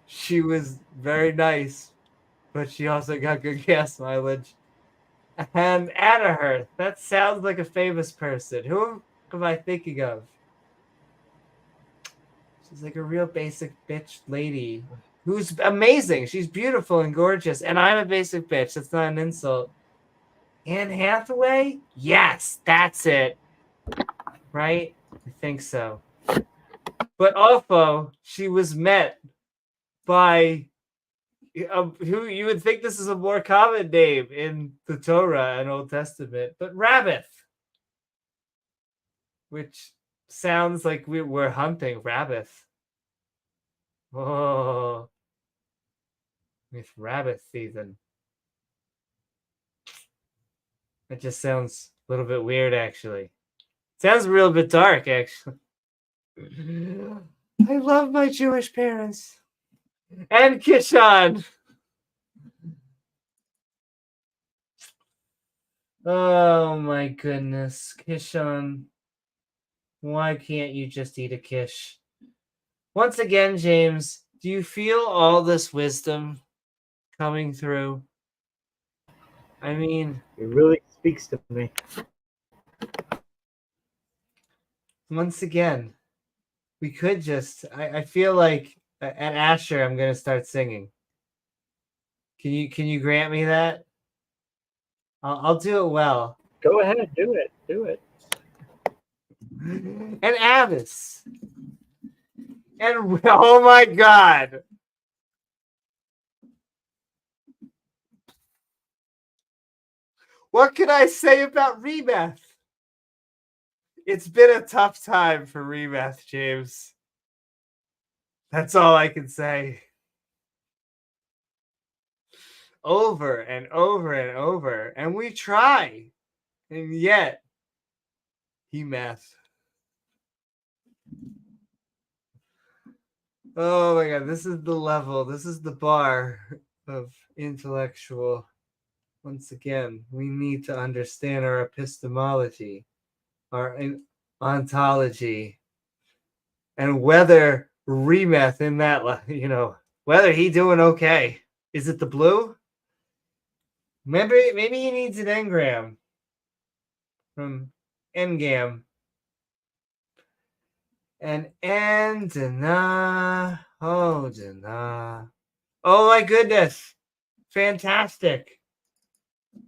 She was very nice, but she also got good gas mileage. And Anaher. That sounds like a famous person. Who am I thinking of? She's like a real basic bitch lady who's amazing. She's beautiful and gorgeous. And I'm a basic bitch. That's not an insult. Anne Hathaway? Yes, that's it. Right? I think so. But also, she was met by who you would think this is a more common name in the Torah and Old Testament, but Rabbith, which sounds like we're hunting Rabbith. Oh, with Rabbith season. That just sounds a little bit weird, actually. Sounds a real bit dark, actually. I love my Jewish parents. And Kishon. Oh my goodness. Kishon. Why can't you just eat a kish? Once again, James, do you feel all this wisdom coming through? I mean, It really speaks to me. once again, we could just I feel like at Asher I'm gonna start singing. Can you grant me that? I'll do it well. Go ahead, do it. Do it. And Avis. And oh my god. What can I say about Remeth? It's been a tough time for Remeth, James. That's all I can say. Over and over and over. And we try. And yet, he meth. Oh my god, this is the level. This is the bar of intellectual. Once again, we need to understand our epistemology, our ontology, and whether Remeth in that, whether he doing okay. Is it the blue? Maybe he needs an engram from Engam. And Dana. Oh, Dana. Oh my goodness. Fantastic.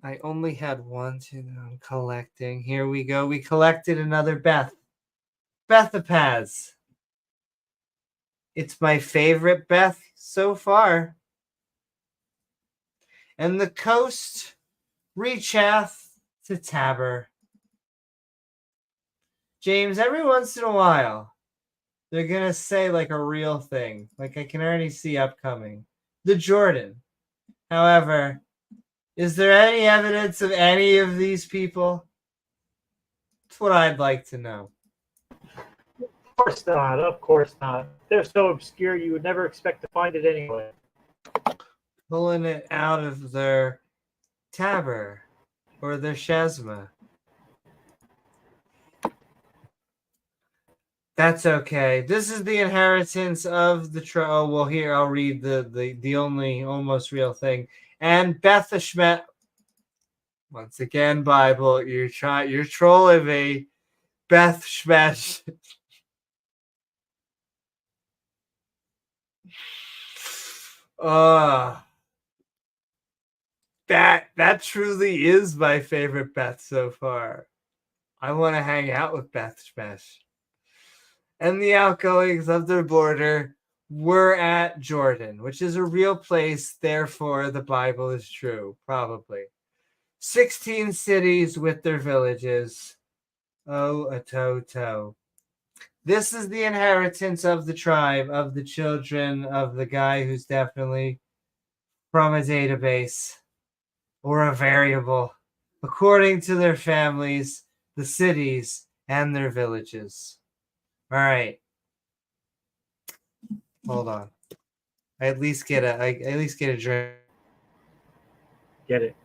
I only had one, two, I'm collecting. Here we go. We collected another Beth. Bethapaz. It's my favorite Beth so far. And the coast reacheth to Tabor. James, every once in a while, they're going to say like a real thing. Like I can already see upcoming. The Jordan. However, is there any evidence of any of these people? That's what I'd like to know. Of course not. Of course not. They're so obscure you would never expect to find it anyway. Pulling it out of their Tabor or their Shesma. That's okay. This is the inheritance of the here I'll read the only almost real thing. And Beth Ashmet. Once again, Bible, you're trolling me. Beth Shmesh. That truly is my favorite Beth so far. I want to hang out with Beth Smash. And the outgoings of their border were at Jordan, which is a real place, therefore the Bible is true, probably. 16 cities with their villages. Oh, a toe. This is the inheritance of the tribe, of the children of the guy who's definitely from a database or a variable, according to their families, the cities, and their villages. All right. Hold on. I at least get a drink. Get it.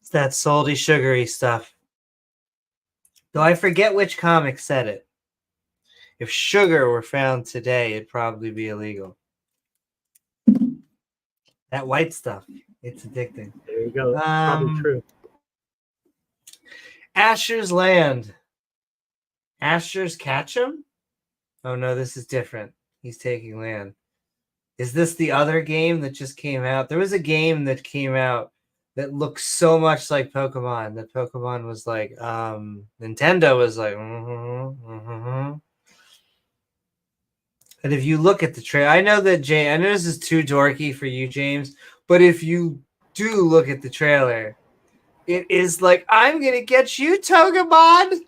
It's that salty, sugary stuff. Though I forget which comic said it. If sugar were found today, it'd probably be illegal. That white stuff, it's addicting. There you go. That's probably true. Asher's Land. Asher's Ketchum? Oh no, this is different. He's taking land. Is this the other game that just came out? There was a game that came out that looked so much like Pokemon that Pokemon was like, Nintendo was like, And if you look at the trailer, I know this is too dorky for you, James, but if you do look at the trailer, it is like, I'm gonna get you, Togemon.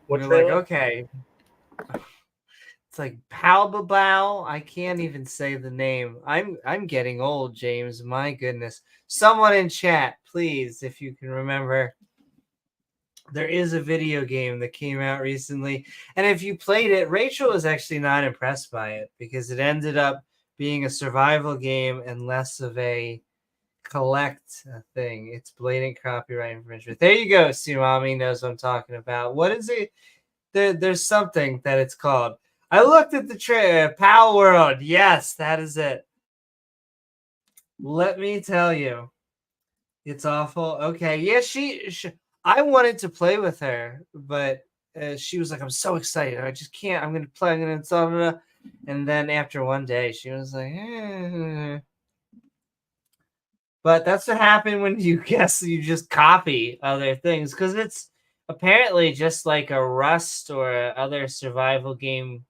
What You're trailer? like, okay. It's like Palbabao. I can't even say the name. I'm getting old, James. My goodness. Someone in chat, please, if you can remember. There is a video game that came out recently, and if you played it, Rachel was actually not impressed by it because it ended up being a survival game and less of a collect thing. It's blatant copyright infringement. There you go. Tsumami knows what I'm talking about. What is it? There's something that it's called. I looked at the trailer. Pal World. Yes, that is it. Let me tell you, it's awful. Okay, yeah, she I wanted to play with her, but she was like, "I'm so excited. I just can't. I'm gonna play. I'm gonna install it." And then after one day, she was like, But that's what happened when you just copy other things, because it's apparently just like a Rust or other survival game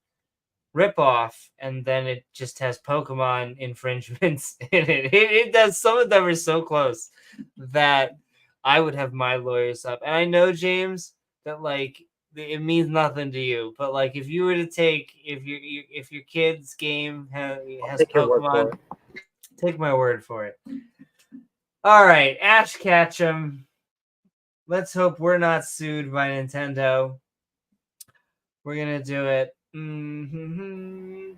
ripoff, and then it just has Pokemon infringements in it. It does. Some of them are so close that I would have my lawyers up. And I know, James, that like it means nothing to you, but like if you were to take if your kid's game has Pokemon, take my word for it. All right, Ash Ketchum. Let's hope we're not sued by Nintendo. We're gonna do it. And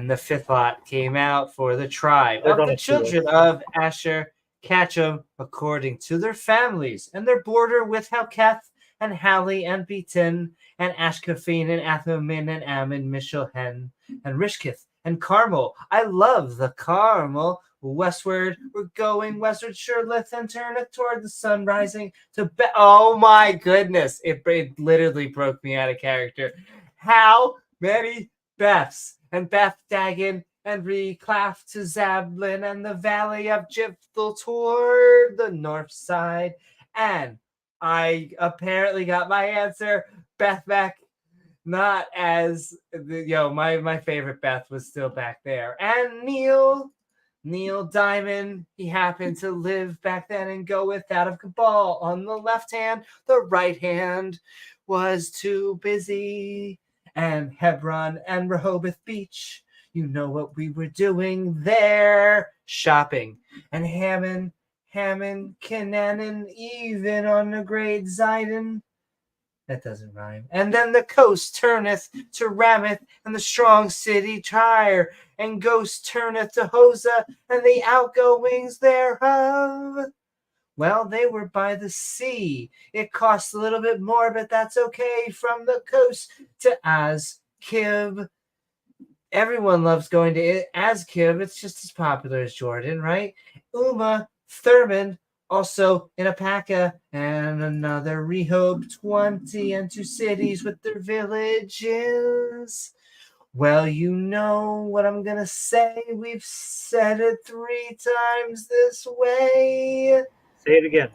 the fifth lot came out for the tribe of the children of Asher Ketchum, according to their families and their border with Helketh and Hallie and Beaton and Ashkafin and Athomin and Ammon, Mishelhen and Rishkith and Carmel. I love the Carmel. Westward, we're going westward, Shurlith, and turn it toward the sun rising to oh my goodness, it literally broke me out of character. How many Beths and Abcdeig and Reclaf to Zablin and the valley of Jipthal toward the north side? And I apparently got my answer. Bethbeck, not as my favorite Beth was still back there. And Neil Diamond, he happened to live back then and go with that of Cabal on the left hand. The right hand was too busy. And Hebron and Rehoboth Beach, you know what we were doing there. Shopping. And Hammond, Canaan, even on the great Zidon. That doesn't rhyme. And then the coast turneth to Ramoth, and the strong city Tyre, and ghost turneth to Hosa, and the outgoings thereof. Well, they were by the sea. It costs a little bit more, but that's okay. From the coast to Azkib. Everyone loves going to Azkib. It's just as popular as Jordan, right? Uma, Thurmond, also in Apaka, and another Rehob 20, and 2 cities with their villages. Well, you know what I'm gonna say. We've said it 3 times this way. Say it again.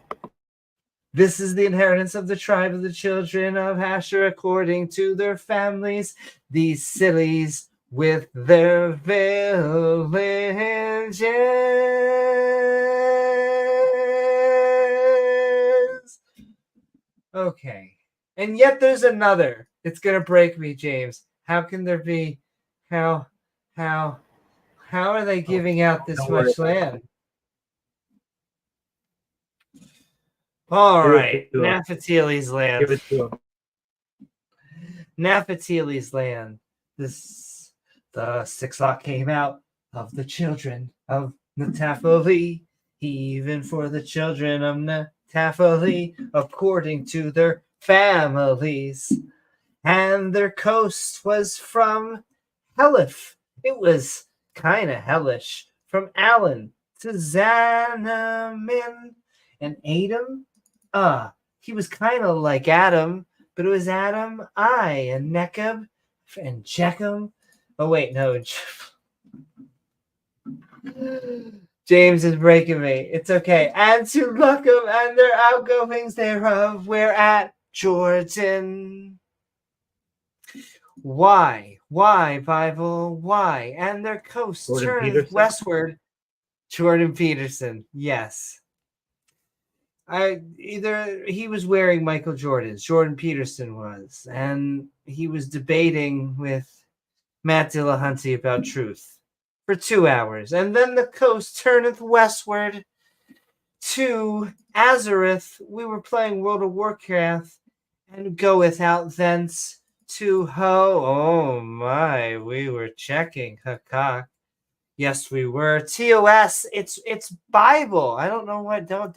This is the inheritance of the tribe of the children of Asher according to their families. These sillies with their villages. Okay. And yet there's another. It's going to break me, James. How can there be? How are they giving out this Don't worry much about it. land? All Give it right. to 'em. Naphtali's land. Give it to him. Naphtali's land. The 6 lot came out of the children of Naphtali, even for the children of Naphtali, according to their families. And their coast was from Heliph. It was kind of hellish. From Allen to Zanamin and Adam. He was kind of like Adam, but it was Adam, and Nekeb, and Jechem. Oh, wait, no. James is breaking me. It's okay. And to Luckham and their outgoings thereof, we're at Jordan. Why, Bible? Why? And their coast Jordan turneth Peterson? westward. Jordan Peterson, yes. Either he was wearing Michael Jordan's, Jordan Peterson was, and he was debating with Matt Dillahunty about truth for 2 hours. And then the coast turneth westward to Azareth. We were playing World of Warcraft, and goeth out thence to oh my, we were checking Hakak. Yes, we were. TOS, it's Bible. I don't know what, don't.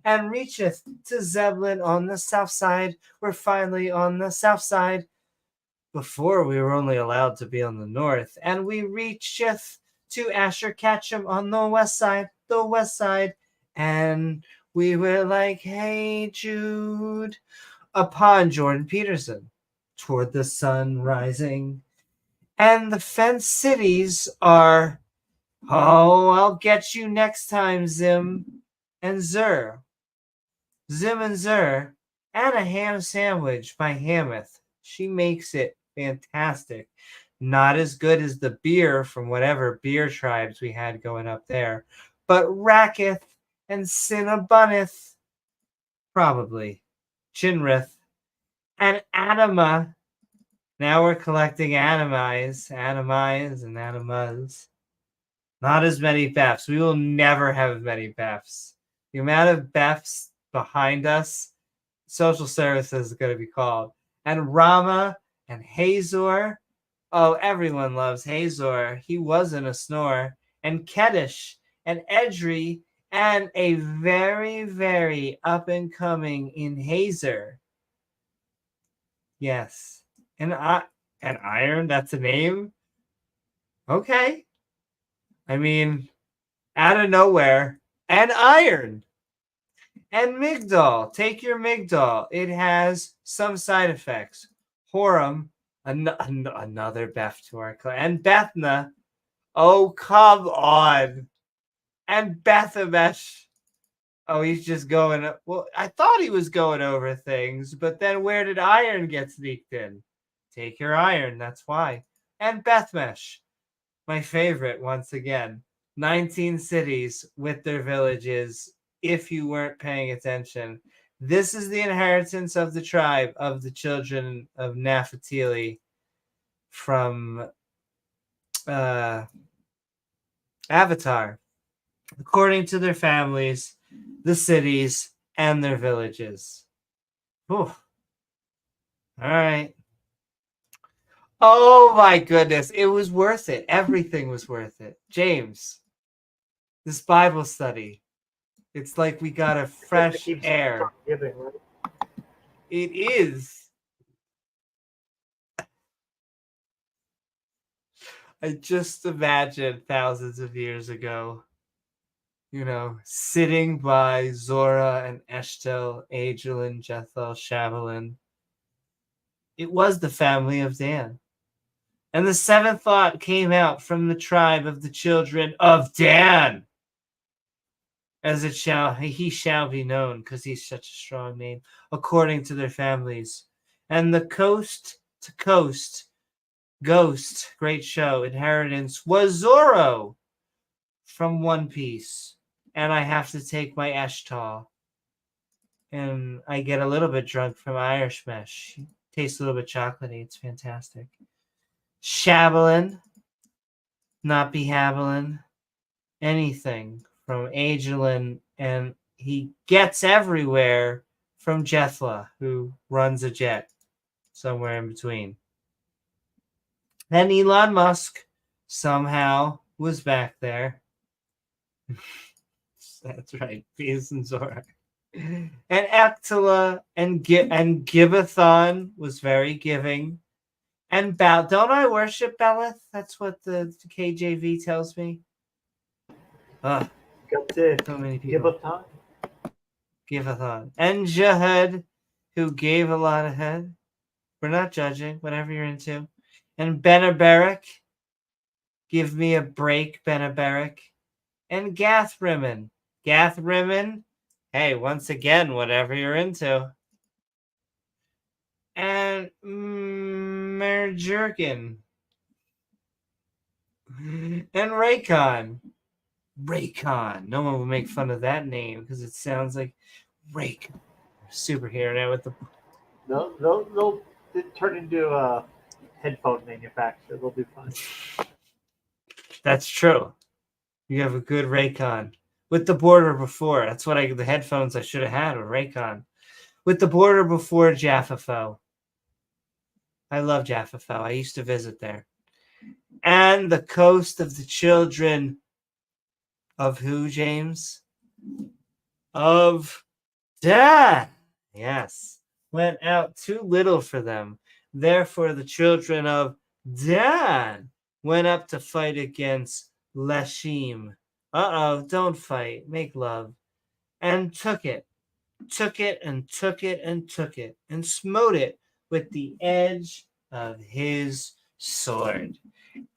And reacheth to Zebulun on the south side. We're finally on the south side. Before we were only allowed to be on the north. And we reacheth to Asher Ketchum on the west side. And we were like, hey, Jude, upon Jordan Peterson, toward the sun rising. And the fenced cities are, I'll get you next time, Zim and Zur. Zim and Zur, and a ham sandwich by Hamath. She makes it fantastic. Not as good as the beer from whatever beer tribes we had going up there, but Racketh and Cinnabuneth, probably. Chinrith and Anima. Now we're collecting Animais and Animas. Not as many Beths. We will never have many Beths. The amount of Beths behind us, social services is going to be called. And Rama and Hazor. Oh, everyone loves Hazor. He wasn't a snore. And Keddish and Edry and a very, very up and coming in Hazer. Yes. And Iron, that's a name? Okay. I mean, out of nowhere. And Iron. And Migdal. Take your Migdal. It has some side effects. Horam, another Beth to our clan. And Bethna. Oh, come on. And Bethamesh. Oh, he's just going. Well, I thought he was going over things, but then where did Iron get sneaked in? Take your Iron. That's why. And Bethmesh. My favorite, once again. 19 cities with their villages. If you weren't paying attention, this is the inheritance of the tribe of the children of Naphtali from Avatar, according to their families, the cities, and their villages. Whew. All right. Oh my goodness. It was worth it. Everything was worth it. James, this Bible study. It's like we got a fresh air. Giving, right? It is. I just imagine thousands of years ago, sitting by Zora and Eshtel, Ajalin, Jethel, Shabalin. It was the family of Dan. And the seventh lot came out from the tribe of the children of Dan. As he shall be known, because he's such a strong name, according to their families. And the coast to coast, ghost, great show, inheritance was Zorro from One Piece. And I have to take my Eshtal. And I get a little bit drunk from Irish Mesh. Tastes a little bit chocolatey. It's fantastic. Shabalin, not be habbling, anything from Agelin, and he gets everywhere from Jethla, who runs a jet somewhere in between. Then Elon Musk somehow was back there. That's right, Beans and Zora. And Actila and Gibathon was very giving. And don't I worship Belith? That's what the KJV tells me. Got to So many give people. a time. Givathon. And Jahud, who gave a lot of head. We're not judging, whatever you're into. And Benabarak. Give me a break, Benabarak. And Gathrimmon. Gathrimmon. Hey, once again, whatever you're into. And Merjurkin. And Raycon. Raycon. No one will make fun of that name because it sounds like Raycon. Superhero now with the... No, they'll turn into a headphone manufacturer. They'll do fine. That's true. You have a good Raycon. With the border before. That's what the headphones I should have had with Raycon. With the border before Jaffafo. I love Jaffafo. I used to visit there. And the coast of the children of who, James? Of Dan. Yes. Went out too little for them. Therefore, the children of Dan went up to fight against Leshim. Don't fight. Make love. And took it. Took it and took it and took it. And smote it with the edge of his sword.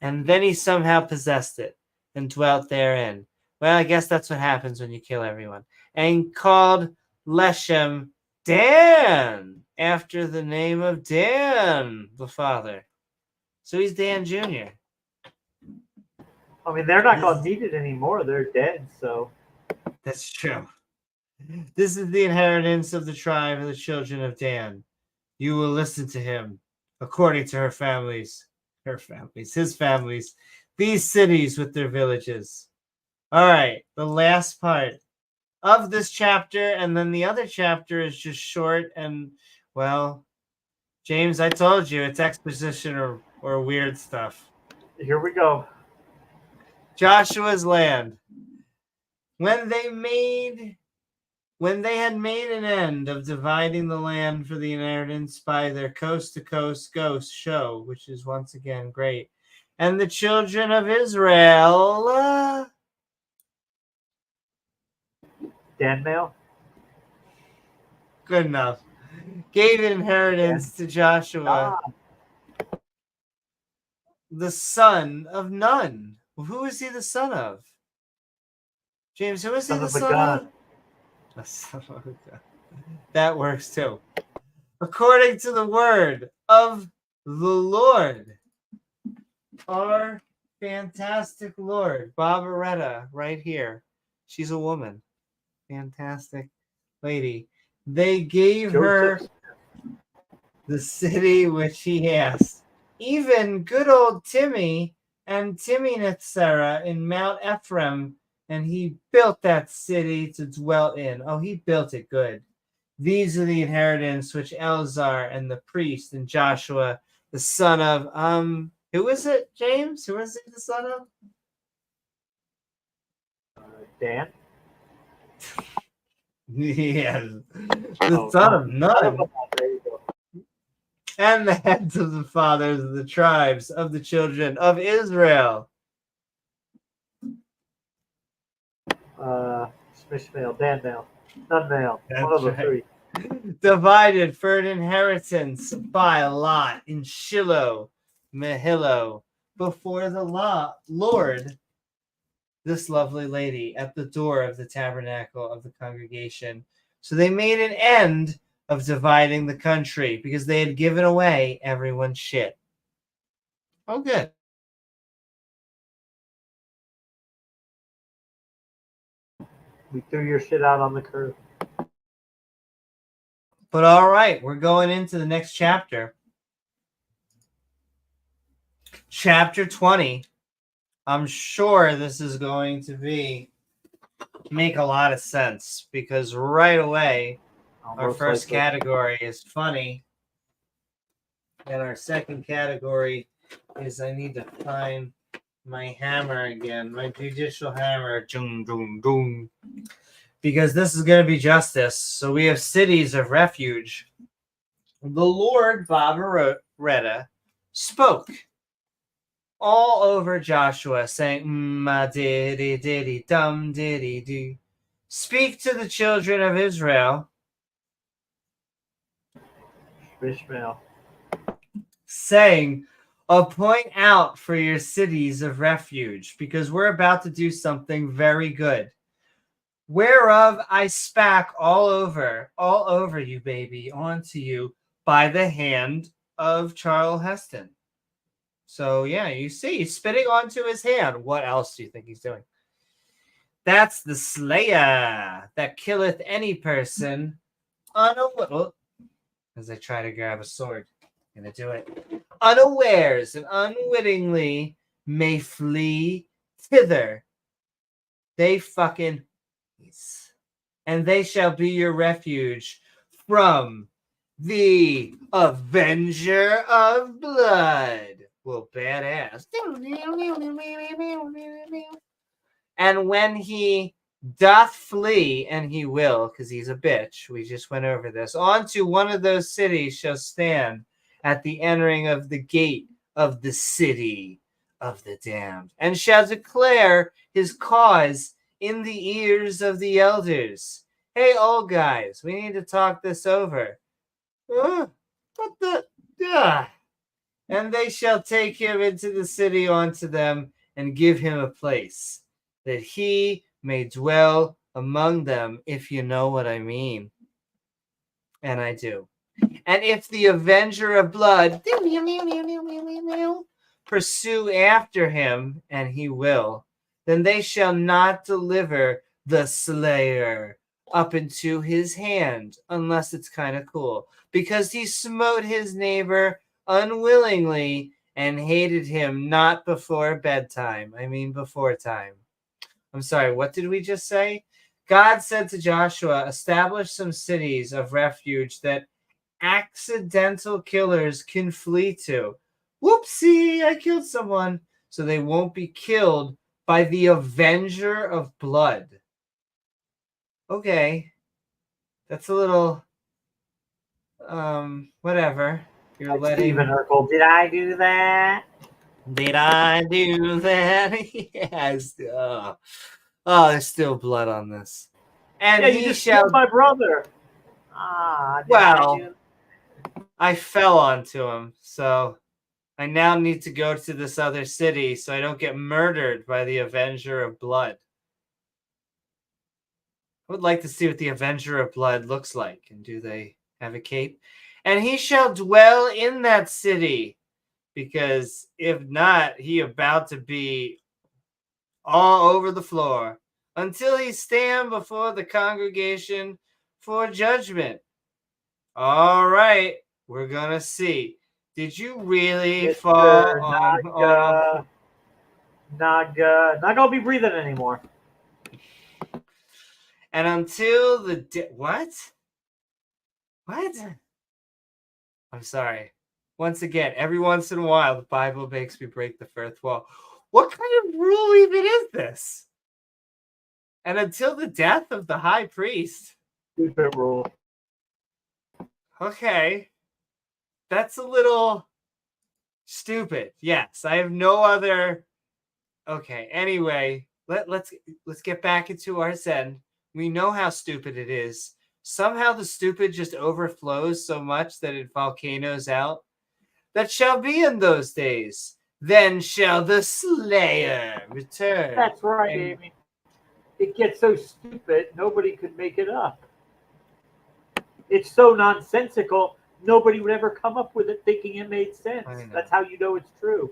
And then he somehow possessed it and dwelt therein. Well, I guess that's what happens when you kill everyone. And called Leshem Dan, after the name of Dan, the father. So he's Dan Jr. I mean, they're not going to need it anymore. They're dead, so... That's true. This is the inheritance of the tribe of the children of Dan. You will listen to him, according to his families, these cities with their villages. All right, the last part of this chapter, and then the other chapter is just short and, well, James, I told you, it's exposition or weird stuff. Here we go. Joshua's land. When they had made an end of dividing the land for the inheritance by their coast-to-coast ghost show, which is once again great, and the children of Israel... Dan Mail? Good enough. Gave inheritance to Joshua, the son of Nun. Who is he the son of? James, who is he the son of? The son of God. That works too. According to the word of the Lord, our fantastic Lord, Barbaretta, right here. She's a woman. Fantastic lady. They gave her the city which he asked. Even good old Timmy and Timnath-serah in Mount Ephraim, and he built that city to dwell in. Oh, he built it good. These are the inheritance which Elzar and the priest and Joshua, the son of, who is it, James? Who is he the son of? Dan? Yes. The son of Nun. And the heads of the fathers of the tribes of the children of Israel. Smishmail, Dan Mail, Nun Mail, That's one of the right. three. Divided for an inheritance by a lot in Shiloh, Mahilo before the Lord, this lovely lady, at the door of the tabernacle of the congregation. So they made an end of dividing the country because they had given away everyone's shit. Oh, good. We threw your shit out on the curb. But all right, we're going into the next chapter. Chapter 20. I'm sure this is going to make a lot of sense because right away, our first category is funny. And our second category is I need to find my hammer again, my judicial hammer. Doom, doom, doom. Because this is going to be justice. So we have cities of refuge. The Lord Barbaretta spoke all over Joshua, saying, ma diddy diddy dum diddy do. Speak to the children of Israel, Ishmael, saying, appoint out for your cities of refuge, because we're about to do something very good. Whereof I spak all over you, baby, onto you by the hand of Charles Heston. So, yeah, you see, he's spitting onto his hand. What else do you think he's doing? That's the slayer that killeth any person as I try to grab a sword. Gonna do it. Unawares and unwittingly may flee thither. They fucking... And they shall be your refuge from the Avenger of Blood. Well, badass. And when he doth flee, and he will, because he's a bitch, we just went over this, onto one of those cities shall stand at the entering of the gate of the city of the damned, and shall declare his cause in the ears of the elders. Hey, old guys, we need to talk this over. What the... And they shall take him into the city unto them, and give him a place, that he may dwell among them, if you know what I mean. And I do. And if the Avenger of Blood pursue after him, and he will, then they shall not deliver the slayer up into his hand, unless it's kind of cool, because he smote his neighbor unwillingly and hated him not before bedtime. I mean, before time. I'm sorry, what did we just say? God said to Joshua, establish some cities of refuge that accidental killers can flee to. Whoopsie, I killed someone. So they won't be killed by the Avenger of Blood. Okay. That's a little, whatever. You're letting... Stephen Urkel, did I do that? Did I do that? Yes. Oh, there's still blood on this. And yeah, he you just shall... killed my brother. I fell onto him, so I now need to go to this other city so I don't get murdered by the Avenger of Blood. I would like to see what the Avenger of Blood looks like. And do they have a cape? And he shall dwell in that city, because if not, he about to be all over the floor until he stand before the congregation for judgment. All right, we're gonna see. Did you really fall on? Not gonna be breathing anymore. And until the what? I'm sorry. Once again, every once in a while, the Bible makes me break the fourth wall. What kind of rule even is this? And until the death of the high priest. Stupid rule. Okay. That's a little stupid. Yes, I have no other... Okay, anyway, let's get back into our Zen. We know how stupid it is. Somehow the stupid just overflows so much that it volcanoes out. that shall be in those days. Then shall the Slayer return. That's right, And Amy. It gets so stupid, nobody could make it up. It's so nonsensical, nobody would ever come up with it thinking it made sense. I know. That's how you know it's true.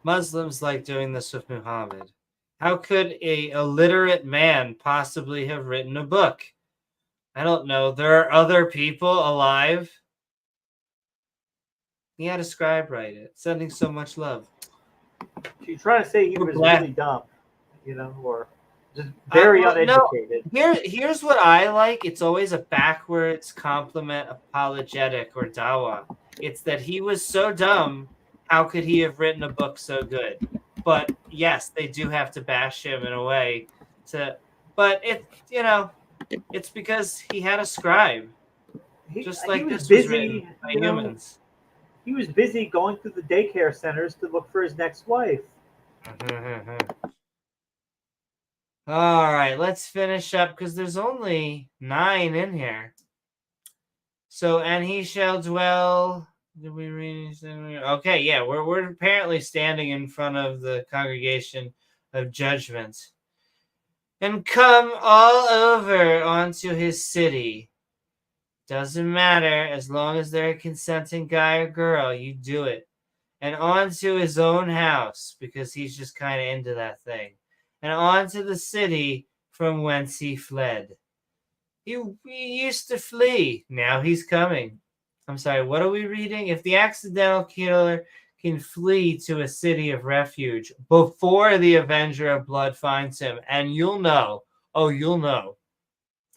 Muslims like doing this with Muhammad. How could a illiterate man possibly have written a book? I don't know. There are other people alive. He had a scribe write it, sending so much love. She's trying to say he was Black. really dumb, or just very uneducated. Here's what I like. It's always a backwards compliment, apologetic, or dawa. It's that he was so dumb. How could he have written a book so good? But yes, they do have to bash him in a way. But it's because he had a scribe. Just like this was written by humans. He was busy going through the daycare centers to look for his next wife. All right, let's finish up because there's only 9 in here. So, and he shall dwell. Did we read? Okay, yeah, we're apparently standing in front of the congregation of judgment. And come all over onto his city. Doesn't matter as long as they're a consenting guy or girl, you do it. And onto his own house because he's just kind of into that thing. And onto the city from whence he fled. He used to flee. Now he's coming. I'm sorry, what are we reading? If the accidental killer can flee to a city of refuge before the avenger of blood finds him, and you'll know,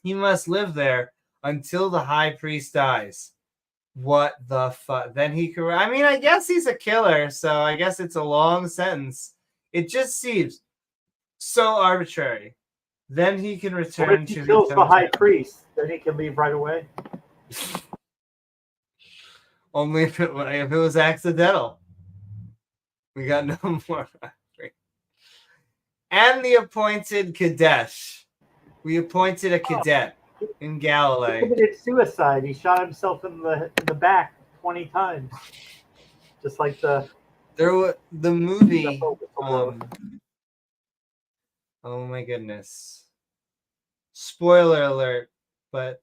he must live there until the high priest dies. What the fuck? Then he could, I guess he's a killer, so I guess it's a long sentence. It just seems so arbitrary. Then he can return if he to kills the high priest, then he can leave right away. Only if it was accidental. We got no more. And the appointed Kadesh. We appointed a cadet in Galilee. He committed suicide. He shot himself in the back 20 times. Just like the movie. Oh my goodness. Spoiler alert, but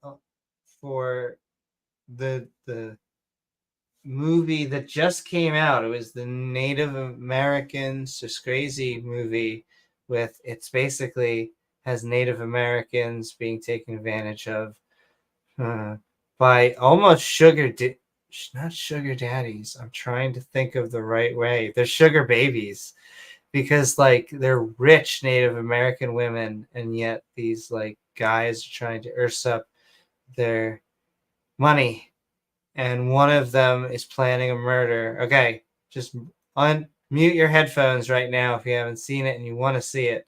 for the movie that just came out, it was the Native Americans, this crazy movie it's basically has Native Americans being taken advantage of by almost not sugar daddies. I'm trying to think of the right way. They're sugar babies. Because they're rich Native American women, and yet these guys are trying to earth up their money, and one of them is planning a murder. Okay, just unmute your headphones right now if you haven't seen it and you want to see it.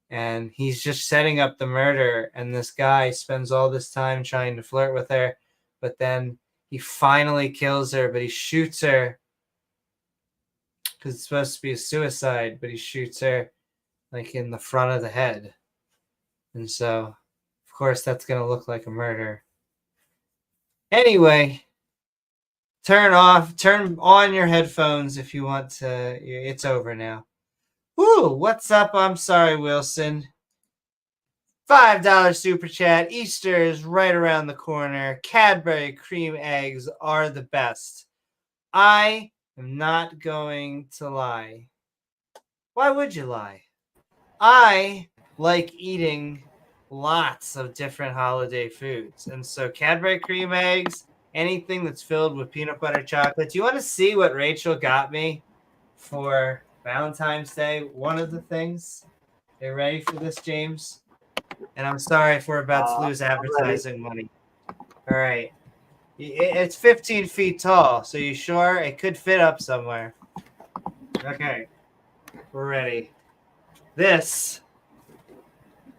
And he's just setting up the murder, and this guy spends all this time trying to flirt with her, but then he finally kills her, but he shoots her. Because it's supposed to be a suicide, but he shoots her in the front of the head. And so, of course, that's going to look like a murder. Anyway, turn on your headphones if you want to. It's over now. Woo, what's up? I'm sorry, Wilson. $5 super chat. Easter is right around the corner. Cadbury cream eggs are the best. I am not going to lie. Why would you lie? I like eating lots of different holiday foods. And so Cadbury cream eggs, anything that's filled with peanut butter chocolate. Do you want to see what Rachel got me for Valentine's Day? One of the things. Are you ready for this, James? And I'm sorry if we're about to lose advertising money. All right. It's 15 feet tall, so you sure? It could fit up somewhere. Okay, we're ready. This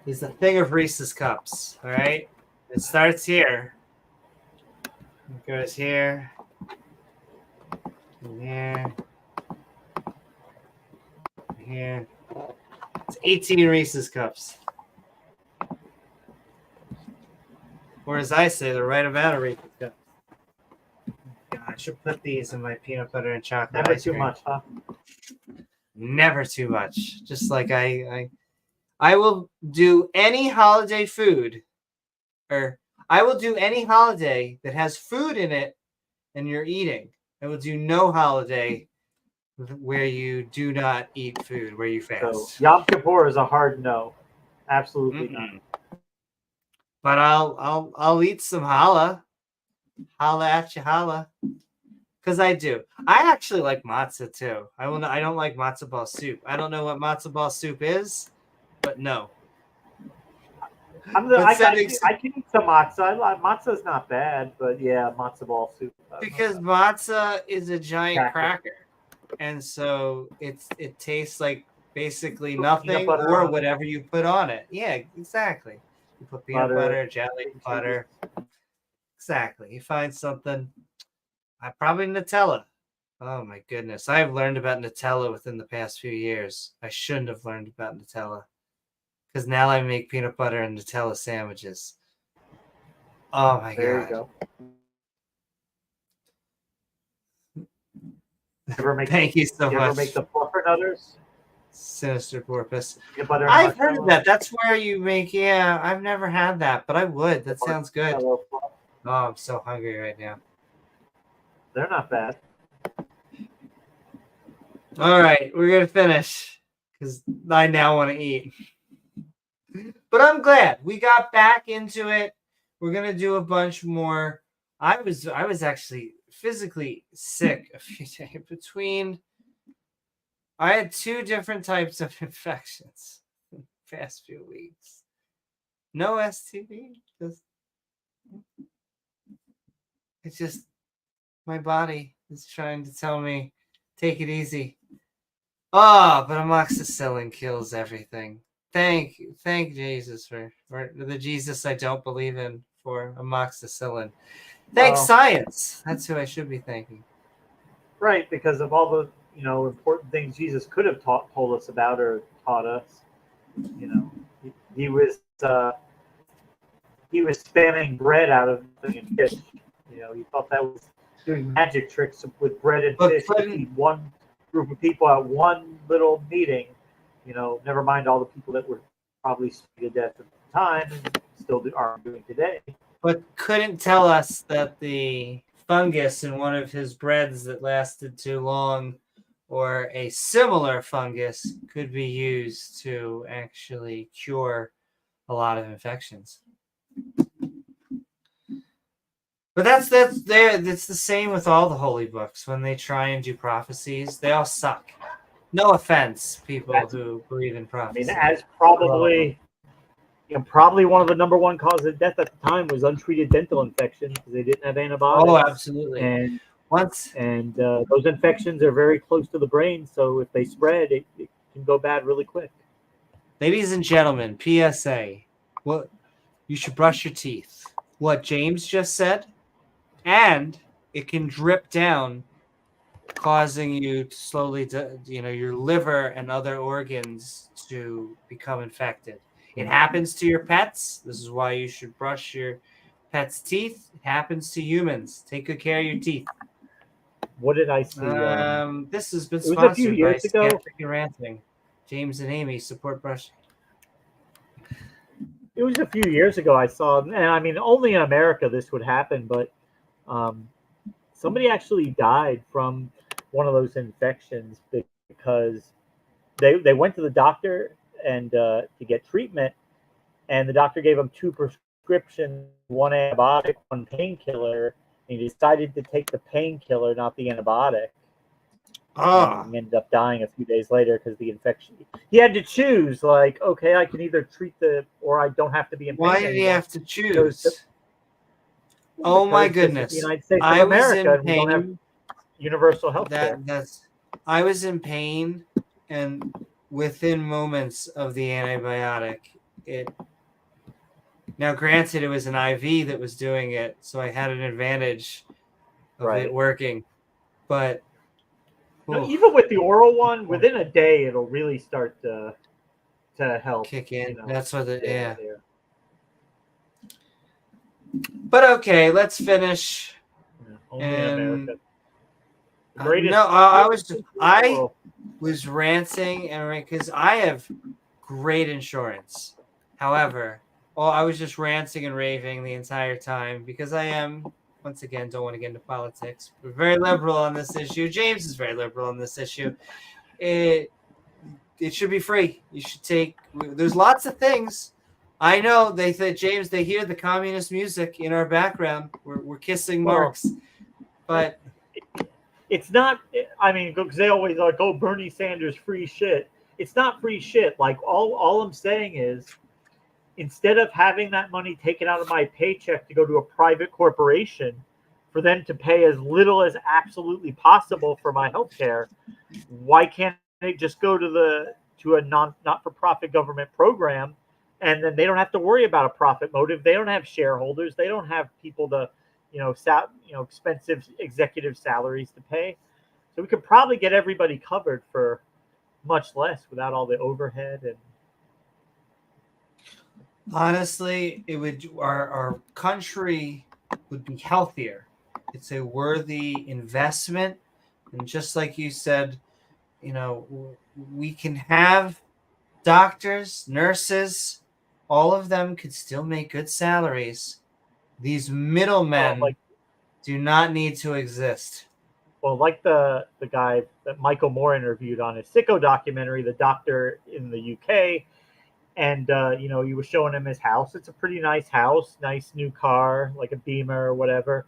is a thing of Reese's Cups, all right? It starts here. It goes here. And here. And here. It's 18 Reese's Cups. Or as I say, they're right about a Reese's Cup. God. I should put these in my peanut butter and chocolate Never ice too cream. much, huh? Never too much. Just like I will do any holiday food, or I will do any holiday that has food in it and you're eating. I will do no holiday where you do not eat food, where you So fast. Yom Kippur is a hard no. Absolutely not. But I'll eat some challah. Holla at you, holla. Because I do. I actually like matzah too. I don't like matzo ball soup. I don't know what matzo ball soup is, but no. I can eat some matzah. Matzah's not bad, but yeah, matzo ball soup. Because matzah is a giant cracker. And so it tastes like basically nothing or whatever you put on it. Yeah, exactly. You put peanut butter, jelly, butter. Exactly. You find something. Probably Nutella. Oh my goodness. I've learned about Nutella within the past few years. I shouldn't have learned about Nutella. Because now I make peanut butter and Nutella sandwiches. Oh my God. There you go. Thank you so much. You ever make the fluffernutters? Sinister porpoise. I've heard of that. That's where you make. Yeah, I've never had that, but I would. That sounds good. Oh, I'm so hungry right now. They're not bad. All right, we're gonna finish because I now want to eat. But I'm glad we got back into it. We're gonna do a bunch more. I was actually physically sick a few days between. I had 2 different types of infections in the past few weeks. No STD. It's just my body is trying to tell me, take it easy. Oh, but amoxicillin kills everything. Thank Jesus for the Jesus I don't believe in for amoxicillin. Thanks science. That's who I should be thanking. Right, because of all the important things Jesus could have told us about or taught us. He was spamming bread out of fish. He thought that was doing magic tricks with bread and fish to feed one group of people at one little meeting. Never mind all the people that were probably starving to death at the time and still are doing today. But couldn't tell us that the fungus in one of his breads that lasted too long, or a similar fungus, could be used to actually cure a lot of infections. But that's the same with all the holy books. When they try and do prophecies, they all suck. No offense, people who believe in prophecy. As probably one of the number one causes of death at the time was untreated dental infection because they didn't have antibiotics. Oh, absolutely. And those infections are very close to the brain, so if they spread, it can go bad really quick. Ladies and gentlemen, PSA: you should brush your teeth. What James just said. And it can drip down, causing you to slowly, your liver and other organs to become infected. It happens to your pets. This is why you should brush your pet's teeth. It happens to humans. Take good care of your teeth. What did I see? This has been sponsored by Skeptic and Ranting. James and Amy support brushing. It was a few years ago I saw, and only in America this would happen, but somebody actually died from one of those infections because they went to the doctor and to get treatment, and the doctor gave them 2 prescriptions, 1 antibiotic, 1 painkiller, and he decided to take the painkiller, not the antibiotic. And he ended up dying a few days later because the infection. He had to choose, okay, I can either treat or I don't have to be in pain. Why did he have to choose? Oh my goodness! The United States of America, we don't have universal health care. I was in pain, and within moments of the antibiotic, now granted it was an IV that was doing it, so I had an advantage of it working. But even with the oral one, within a day it'll really start to help kick in. That's what But okay, let's finish. Only in And America. The greatest. no, greatest I world. was ranting and because I have great insurance. However, I was just ranting and raving the entire time because I am, once again, don't want to get into politics. We're very liberal on this issue. James is very liberal on this issue. It should be free. You should take. There's lots of things. I know they said, James, they hear the communist music in our background. We're kissing Marx, but It's not. I mean, because they always like, "Oh, Bernie Sanders free shit." It's not free shit. Like all I'm saying is, instead of having that money taken out of my paycheck to go to a private corporation for them to pay as little as absolutely possible for my health care, why can't they just go to a not-for-profit government program, and then they don't have to worry about a profit motive. They don't have shareholders. They don't have people to, expensive executive salaries to pay. So we could probably get everybody covered for much less without all the overhead. And honestly, it would our country would be healthier. It's a worthy investment, and just like you said, we can have doctors, nurses, all of them could still make good salaries. These middlemen do not need to exist. Well, like the guy that Michael Moore interviewed on his Sicko documentary, the doctor in the UK, and he was showing him his house. It's a pretty nice house, nice new car, like a Beamer or whatever.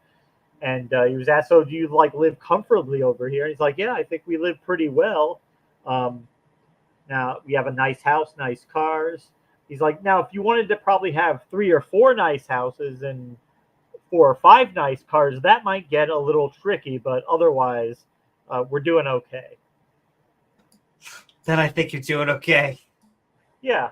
And he was asked, "So do you live comfortably over here?" And he's like, "Yeah, I think we live pretty well. Now we have a nice house, nice cars." He's like, "Now if you wanted to probably have 3 or 4 nice houses and 4 or 5 nice cars, that might get a little tricky, but otherwise, we're doing okay." Then I think you're doing okay. Yeah.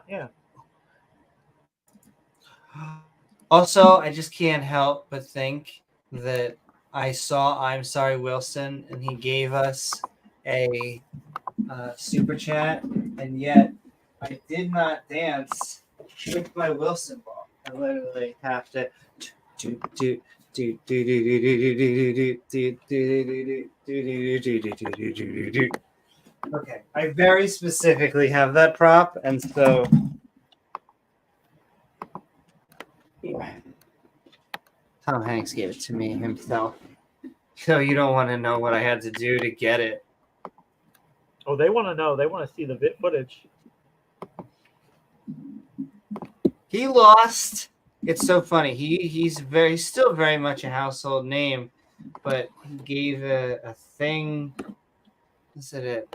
Also, I just can't help but think that I saw I'm Sorry Wilson, and he gave us a super chat, and yet I did not dance with my Wilson ball. I literally have to Okay, I very specifically have that prop, and so Tom Hanks gave it to me himself. So you don't want to know what I had to do to get it. Oh, they want to know. They want to see the footage. He lost. It's so funny. He's still very much a household name, but he gave a thing. Is it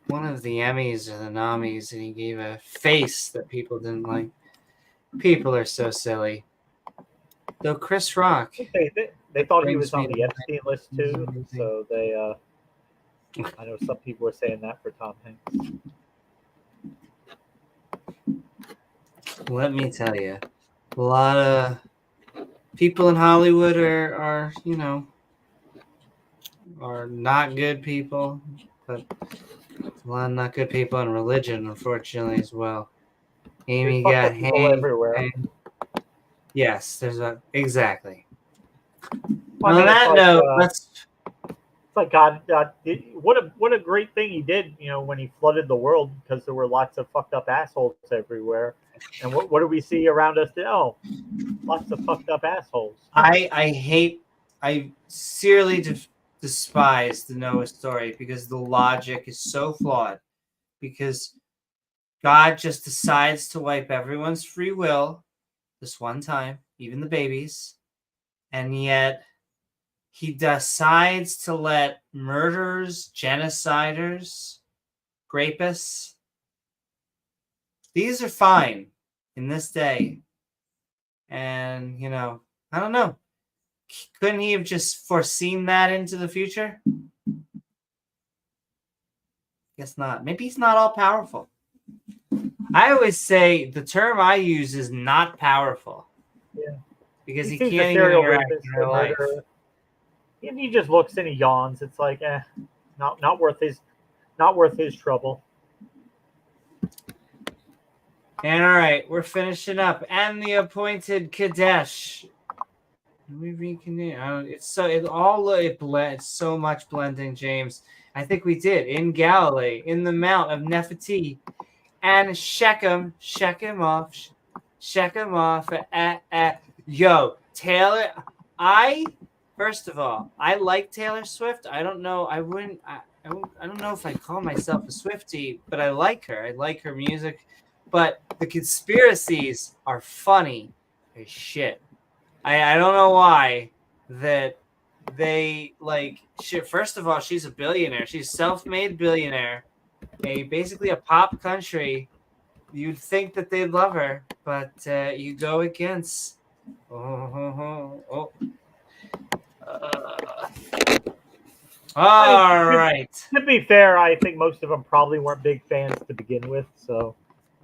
one of the Emmys or the Nommies, and he gave a face that people didn't like. People are so silly. Though Chris Rock, they thought he was on the Epstein list too, so they. I know some people were saying that for Tom Hanks. Let me tell you, a lot of people in Hollywood are not good people, but a lot of not good people in religion, unfortunately, as well. Amy got hanged everywhere. Yes, exactly. Well, on that note, it's like God. What a great thing he did. When he flooded the world, because there were lots of fucked up assholes everywhere. And what do we see around us now? Lots of fucked up assholes. I sincerely despise the Noah story because the logic is so flawed. Because God just decides to wipe everyone's free will this one time, even the babies, and yet he decides to let murderers, genociders, rapists, these are fine in this day. And, I don't know. Couldn't he have just foreseen that into the future? Guess not. Maybe he's not all powerful. I always say the term I use is not powerful. Yeah. Because he can't even interact in real life. And he just looks and he yawns. It's like, not worth his trouble. And all right, we're finishing up. And the appointed Kadesh. We reconvene. It's so much blending, James. I think we did in Galilee, in the Mount of Nephiti, and Shechem off. Yo, Taylor. First of all, I like Taylor Swift. I don't know. I don't know if I call myself a Swiftie, but I like her. I like her music. But the conspiracies are funny as shit. I don't know why that they like shit. First of all, she's a billionaire. She's a self-made billionaire. Basically a pop country. You'd think that they'd love her, but you go against. All right. To be fair, I think most of them probably weren't big fans to begin with, so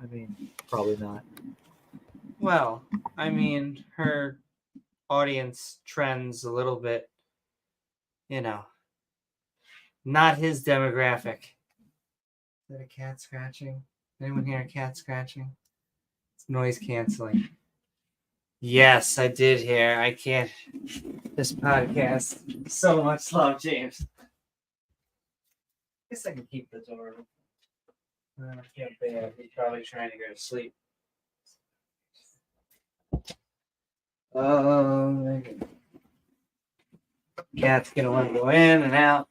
I mean, probably not. Well, I mean, her audience trends a little bit, not his demographic. Is that a cat scratching? Anyone hear a cat scratching? It's noise canceling. Yes, I did hear. I can't. This podcast. So much love, James. I guess I can keep the door open. I feel bad. He's probably trying to go to sleep. Oh, cat's gonna want to go in and out.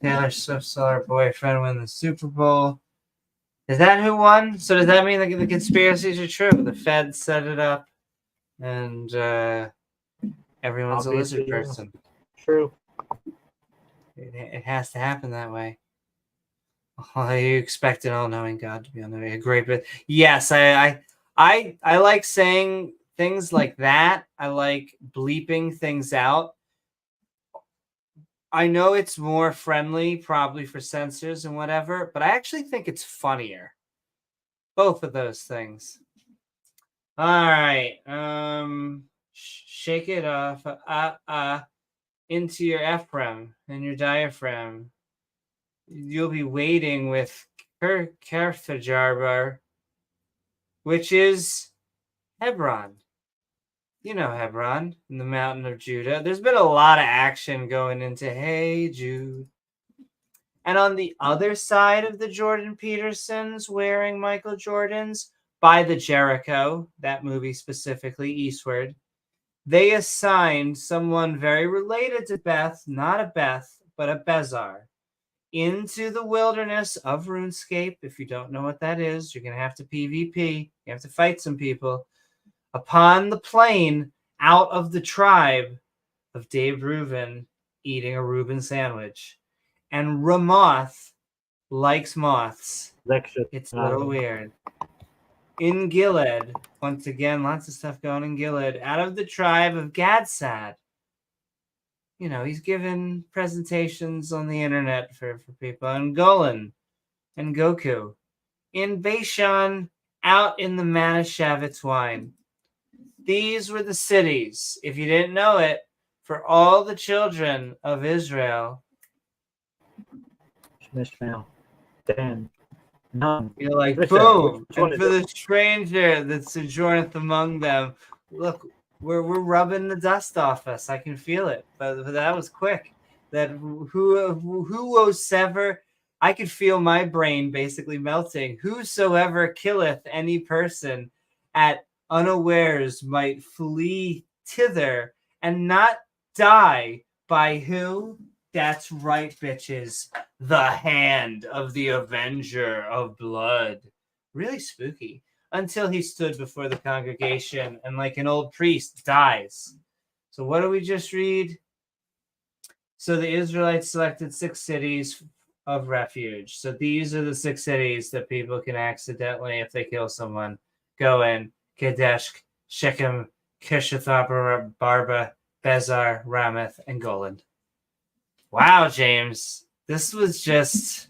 Taylor Swift saw her boyfriend win the Super Bowl. Is that who won? So does that mean that the conspiracies are true? The Fed set it up, and everyone's Obviously, a lizard person. True. It has to happen that way. Oh, you expect an all-knowing God to be on the way. Great, but yes, I like saying things like that. I like bleeping things out. I know it's more friendly, probably for censors and whatever, but I actually think it's funnier. Both of those things. All right. Shake it off. Into your ephraim and your diaphragm. You'll be waiting with Kerthajarbar, which is Hebron. You know Hebron, in the mountain of Judah. There's been a lot of action going into Hey Jude. And on the other side of the Jordan Petersons wearing Michael Jordans, by the Jericho, that movie specifically, eastward, they assigned someone very related to Beth, not a Beth, but a Bezar, into the wilderness of RuneScape. If you don't know what that is, you're going to have to PvP. You have to fight some people. Upon the plain, out of the tribe of Dave Reuben, eating a Reuben sandwich. And Ramoth likes moths. It's a little weird. In Gilead, once again, lots of stuff going in Gilead. Out of the tribe of Gadsad. He's given presentations on the internet for people. And Golan and Goku. In Bashan, out in the Manashavitz wine. These were the cities, if you didn't know it, for all the children of Israel. Mishmael. Dan. None. You're like, Listen, boom. which And for the stranger that sojourneth among them, look, we're rubbing the dust off us. I can feel it. But that was quick. That whosoever, I could feel my brain basically melting. Whosoever killeth any person at unawares might flee thither and not die by who? That's right, bitches. The hand of the avenger of blood. Really spooky. Until he stood before the congregation and, like an old priest, dies. So what do we just read? So the Israelites selected 6 cities of refuge. So these are the 6 cities that people can accidentally, if they kill someone, go in. Kadesh, Shechem, Kishatha, Barba, Bezar, Ramath, and Golan. Wow, James, this was just.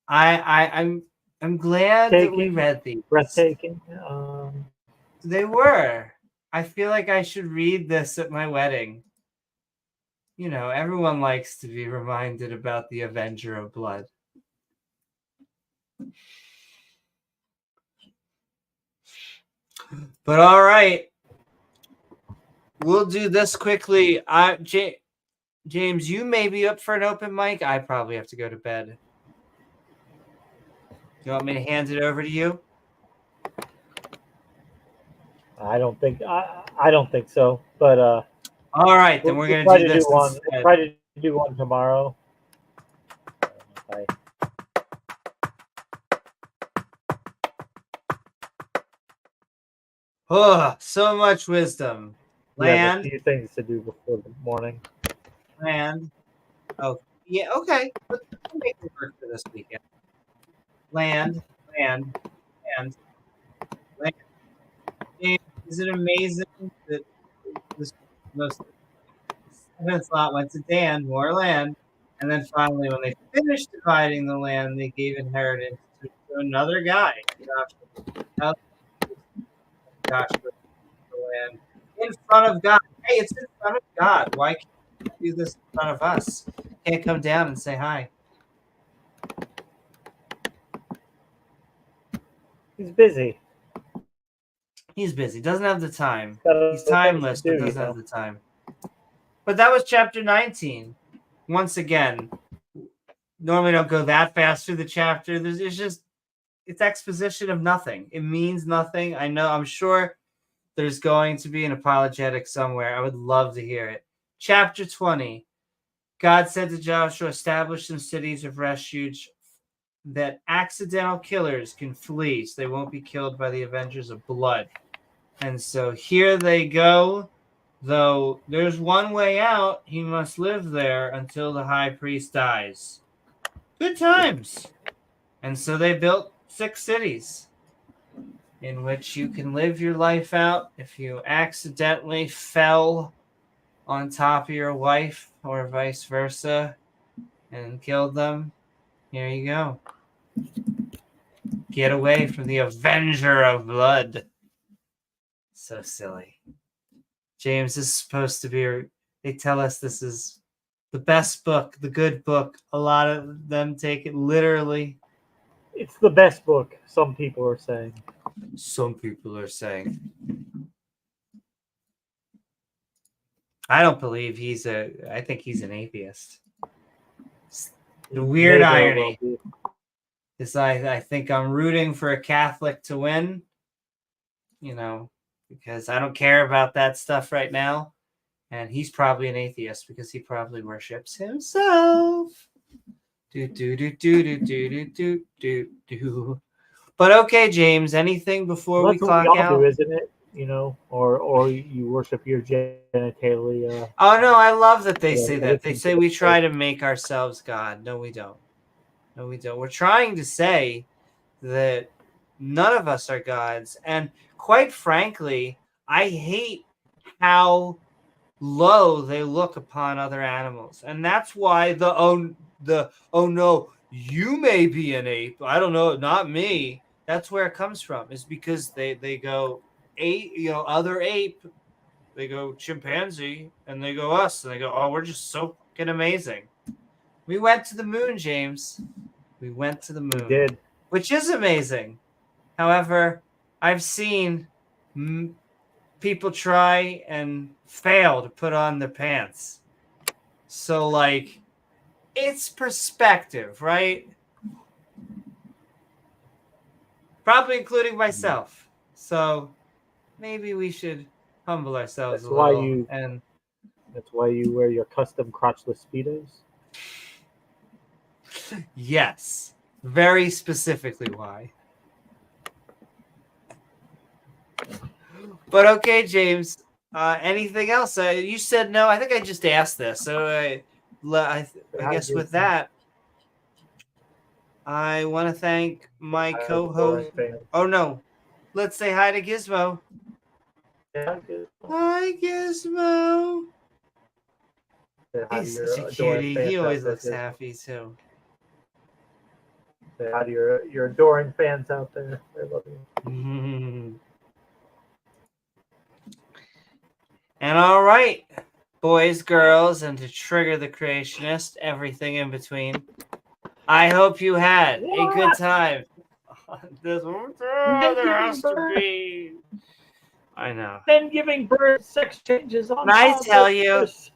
I'm glad that we read these. Breathtaking. They were. I feel like I should read this at my wedding. Everyone likes to be reminded about the Avenger of Blood. But all right, we'll do this quickly. James, you may be up for an open mic. I probably have to go to bed. You want me to hand it over to you? I don't think so. But All right, then we're we'll gonna try do to this do one. instead. We'll try to do one tomorrow. Oh, so much wisdom. Land, a few things to do before the morning. land. Oh, yeah, okay. We'll make it work for this weekend. Land, land, land, land. James, is it amazing that this most seventh slot went to Dan, more land, and then finally, when they finished dividing the land, they gave inheritance to another guy. Josh, the land in front of God. Hey, it's in front of God. Why can't you do this in front of us? Can't come down and say hi. He's busy. He's busy. Doesn't have the time. Got He's other timeless, things but to do, doesn't have the time. But that was chapter 19. Once again, normally don't go that fast through the chapter. It's exposition of nothing. It means nothing. I know, I'm sure there's going to be an apologetic somewhere. I would love to hear it. Chapter 20. God said to Joshua, establish some cities of refuge that accidental killers can flee so they won't be killed by the avengers of blood. And so here they go. Though there's one way out, he must live there until the high priest dies. Good times. And so they built 6 cities in which you can live your life out if you accidentally fell on top of your wife or vice versa and killed them. Here you go. Get away from the avenger of blood. So silly. James, this is supposed to be, they tell us this is the best book, the good book. A lot of them take it literally. It's the best book, some people are saying. Some people are saying. I don't believe I think he's an atheist. The weird irony is I think I'm rooting for a Catholic to win, because I don't care about that stuff right now. And he's probably an atheist because he probably worships himself. But okay, James, anything before we clock what we all out? do, isn't it? Or you worship your genitalia. Oh no, I love that they Yeah, say yeah, that. They say we try to make ourselves God. No, we don't. No, we don't. We're trying to say that none of us are gods. And quite frankly, I hate how low they look upon other animals. And that's why oh no, you may be an ape. I don't know, not me. That's where it comes from. Is because they go ape, other ape, they go chimpanzee, and they go us, and they go, oh, we're just so fucking amazing. We went to the moon, James. We went to the moon. We did. Which is amazing. However, I've seen people try and fail to put on their pants. So, it's perspective, right? Probably including myself. So, maybe we should humble ourselves a little. That's why you wear your custom crotchless Speedos? Yes. Very specifically why. But okay, James. Anything else? You said no. I think I just asked this. So I guess with that, I want to thank my co-host. Oh no, let's say hi to Gizmo. Hi, Gizmo. He's such a cutie. He always looks happy too. Say hi to your adoring fans out there. I love you. And all right, boys, girls, and to trigger the creationist, everything in between. I hope you had a good time. This there has to be. I know. Men giving birth, sex changes on And I tell you, toddlers.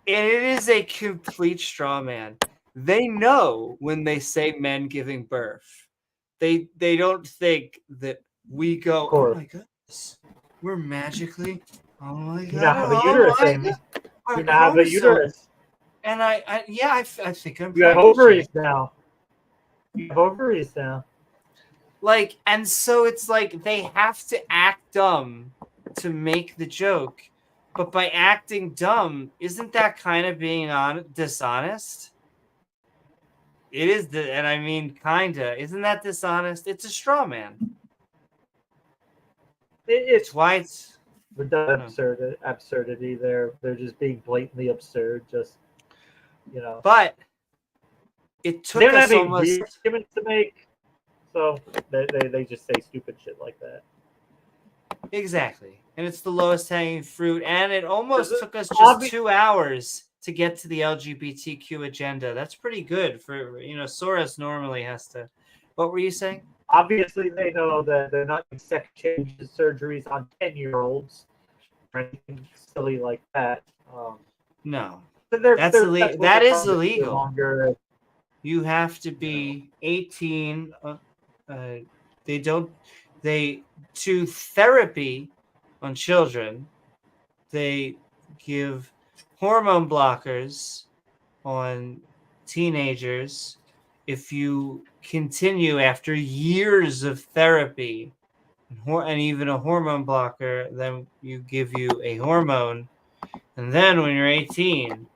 it is a complete straw man. They know when they say men giving birth. They don't think that we go, oh my goodness, we're magically, oh my You now have a god, uterus, oh my Amy. god, our You now have a chromosome. uterus. And I think I'm You have pregnant, ovaries Jane. now. You have ovaries now. Like, and so it's like they have to act dumb to make the joke. But by acting dumb, isn't that kind of being dishonest? It is, and I mean, kinda. Isn't that dishonest? It's a straw man. It's Why it's the absurdity there. They're just being blatantly absurd. Just But it they took don't us have any almost. real arguments to make, so they just say stupid shit like that. Exactly. And it's the lowest hanging fruit. And it almost took us just obvi- 2 hours to get to the LGBTQ agenda. That's pretty good for, Soros normally has to. What were you saying? Obviously, they know that they're not doing sex changes surgeries on 10-year-olds or anything silly like that. No. So That's illegal. That is illegal. Longer. You have to be 18. To therapy on children, they give hormone blockers on teenagers. If you continue after years of therapy and even a hormone blocker, then you give you a hormone. And then when you're 18,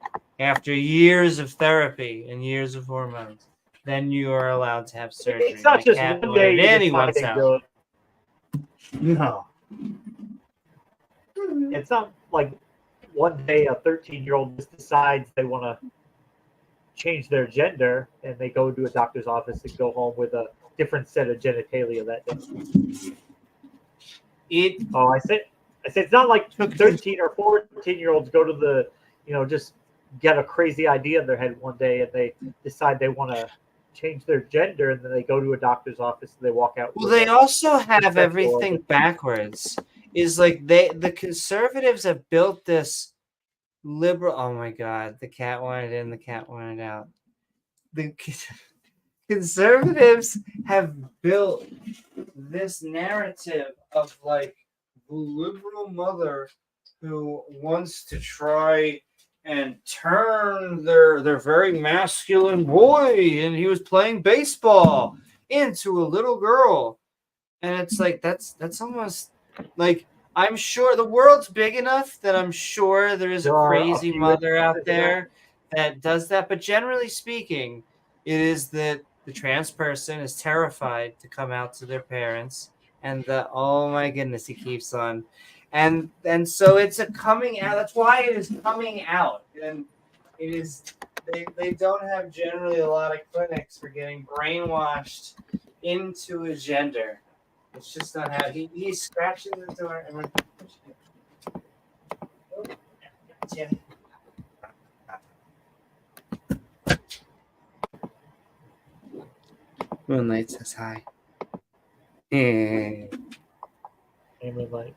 after years of therapy and years of hormones, then you are allowed to have surgery. It's not just one day you anyone's decide to house. go. No. It's not like one day a 13-year-old just decides they want to change their gender and they go to a doctor's office and go home with a different set of genitalia that day. I said it's not like 13 or 14-year-olds go to the, just get a crazy idea in their head one day and they decide they want to change their gender and then they go to a doctor's office and they walk out. Well, they also have everything backwards. Is like the conservatives have built this liberal. Oh my God, the cat wanted in, the cat wanted out. The conservatives have built this narrative of like the liberal mother who wants to try and turn their very masculine boy, and he was playing baseball, into a little girl. And it's like that's almost like, I'm sure the world's big enough that I'm sure there is a crazy mother out there that does that. But generally speaking, it is that the trans person is terrified to come out to their parents, and oh my goodness, he keeps on. And so it's a coming out. That's why it is coming out. And it is, they don't have generally a lot of clinics for getting brainwashed into a gender. It's just not how he's scratching the door. And gotcha. Moonlight says hi. Hey, Moonlight.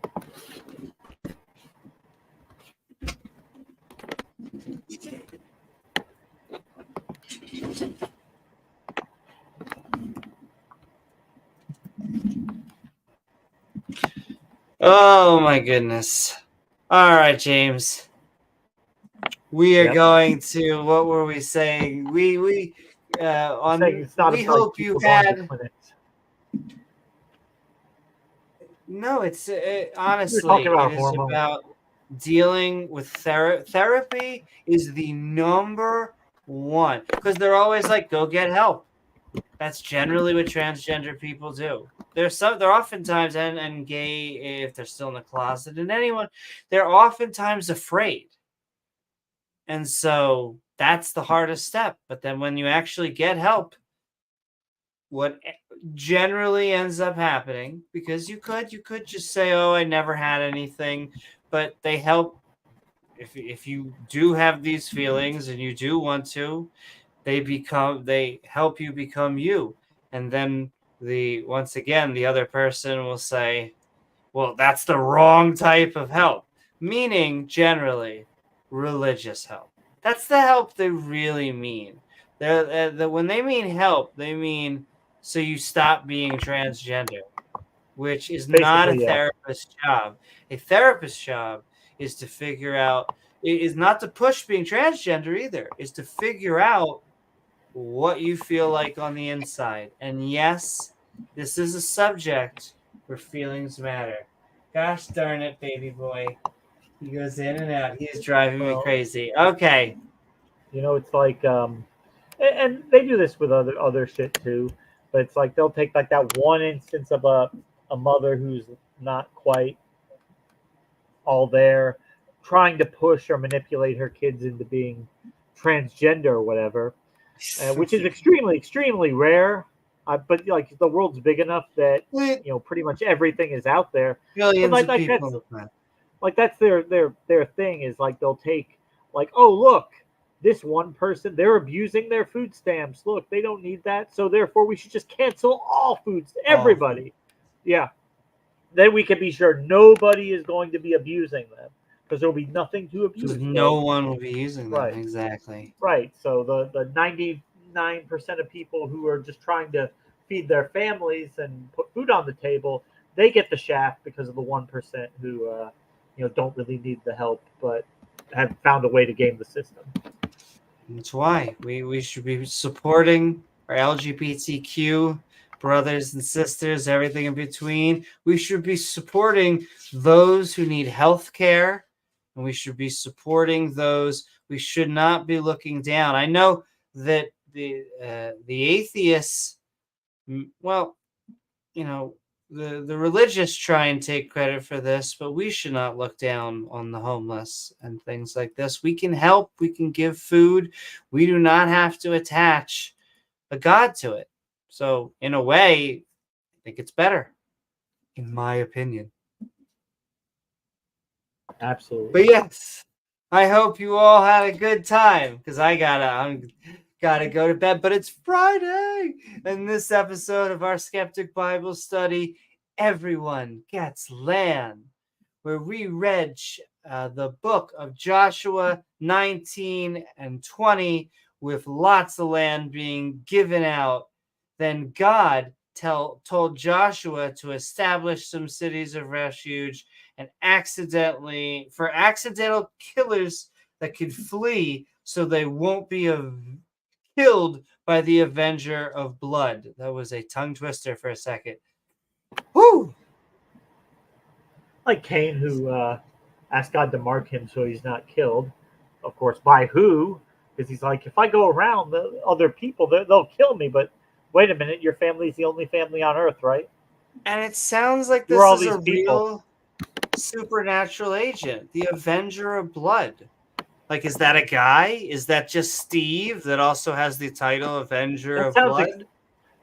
Oh my goodness. All right, James. We are going to, what were we saying? We hope you had. No, it's honestly, it is about dealing with therapy is the number one, because they're always like, go get help. That's generally what transgender people do. They're oftentimes, and gay, if they're still in the closet, and anyone, they're oftentimes afraid. And so that's the hardest step. But then when you actually get help, what generally ends up happening, because you could just say, oh, I never had anything, but they help. If you do have these feelings and you do want to, they help you become you. And then the other person will say, Well, that's the wrong type of help, meaning generally religious help. That's the help they really mean. When they mean help, they mean so you stop being transgender, which is not a Basically, yeah. therapist's job. A therapist's job is to figure out, is not to push being transgender either, is to figure out what you feel like on the inside. And yes, this is a subject where feelings matter. Gosh darn it, baby boy. He goes in and out. He is driving me Well, crazy. Okay. it's like, and they do this with other shit too. But it's like they'll take like that one instance of a mother who's not quite all there, trying to push or manipulate her kids into being transgender or whatever, which is extremely, extremely rare. But like the world's big enough that pretty much everything is out there. Billions But of people on the planet. like that's their thing is like they'll take like, oh look, this one person, they're abusing their food stamps. Look, they don't need that, so therefore we should just cancel all foods. Everybody, yeah. Then we can be sure nobody is going to be abusing them because there will be nothing to abuse. No one will be using them. Right. Exactly. Right. So the 99% of people who are just trying to feed their families and put food on the table, they get the shaft because of the 1% who don't really need the help but have found a way to game the system. That's why we should be supporting our LGBTQ brothers and sisters, everything in between. We should be supporting those who need health care, and we should be supporting those. We should not be looking down. I know that the atheists, well, the religious try and take credit for this, but we should not look down on the homeless and things like this. We can help. We can give food. We do not have to attach a God to it. So in a way, I think it's better, in my opinion. Absolutely. But yes, I hope you all had a good time because I'm gotta go to bed. But it's Friday, and this episode of our Skeptic Bible Study, everyone gets land, where we read the book of Joshua 19 and 20 with lots of land being given out. Then God told Joshua to establish some cities of refuge and accidental killers that could flee so they won't be killed by the avenger of blood. That was a tongue twister for a second. Woo! Like Cain, who asked God to mark him so he's not killed. Of course, by who? Because he's like, if I go around the other people, they'll kill me. But wait a minute, your family's the only family on Earth, right? And it sounds like this is a real supernatural agent, the Avenger of Blood. Like, is that a guy? Is that just Steve that also has the title Avenger of Blood?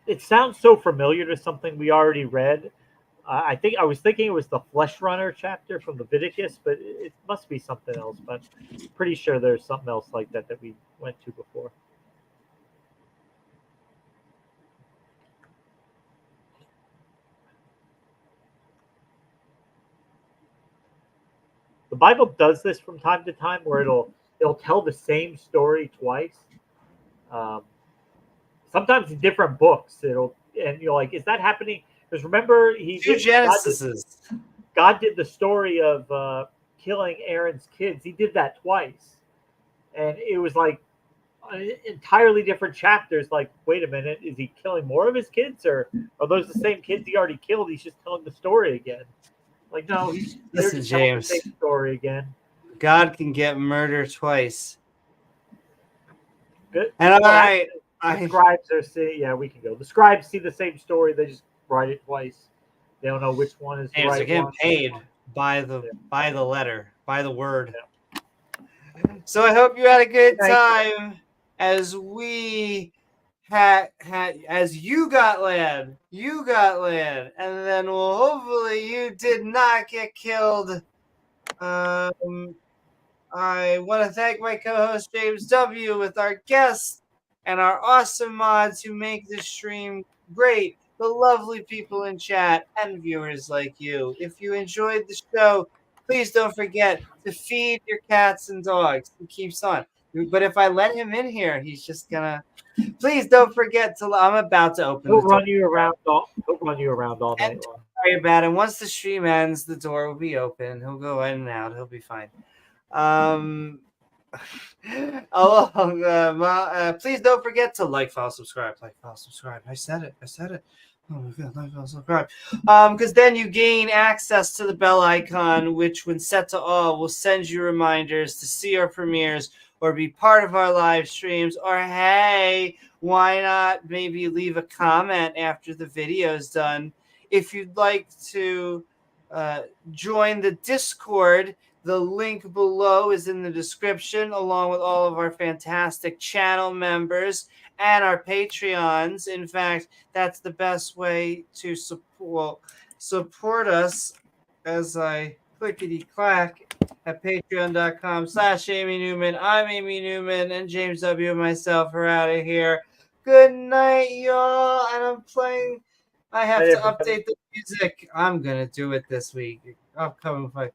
It sounds so familiar to something we already read. I was thinking it was the Flesh Runner chapter from Leviticus, but it must be something else. But I'm pretty sure there's something else like that we went to before. The Bible does this from time to time, where it'll tell the same story twice. Sometimes in different books, and you're like, is that happening? Because remember, God did the story of killing Aaron's kids. He did that twice, and it was like entirely different chapters. Like, wait a minute, is he killing more of his kids, or are those the same kids he already killed? He's just telling the story again. Like, no, listen, James. The same story again. God can get murdered twice. Good. And all right, the scribes we can go. The scribes see the same story. They just write it twice. They don't know which one is the right one. They're getting paid by the letter, by the word. Yeah. So I hope you had a good time as we as you got land, and then hopefully you did not get killed. I want to thank my co-host James W. with our guests and our awesome mods who make this stream great. the lovely people in chat, and viewers like you. If you enjoyed the show, please don't forget to feed your cats and dogs. He keeps on. But if I let him in here, he's just gonna. Please don't forget to. I'm about to open He'll the door. run you around all. He'll run you around all night And long. sorry about it. Once the stream ends, the door will be open. He'll go in and out. He'll be fine. Please don't forget to like, follow, subscribe. Like, follow, subscribe. I said it. Oh my god, like, follow, subscribe. Because then you gain access to the bell icon, which, when set to all, will send you reminders to see our premieres or be part of our live streams. Or hey, why not maybe leave a comment after the video's done? If you'd like to join the Discord, the link below is in the description, along with all of our fantastic channel members and our Patreons. In fact, that's the best way to support us, as I clickety-clack at patreon.com/Amy Newman. I'm Amy Newman, and James W. and myself are out of here. Good night, y'all. And I'm playing. I have Hey, to everybody. update the music. I'm going to do it this week. Upcoming fight.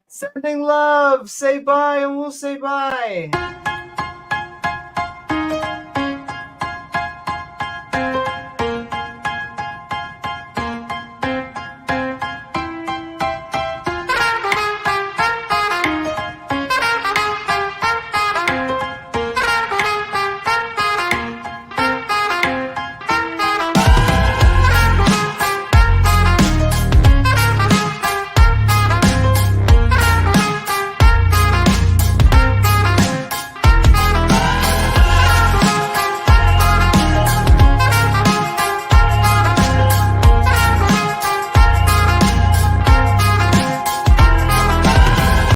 Sending love. Say bye, and we'll say bye.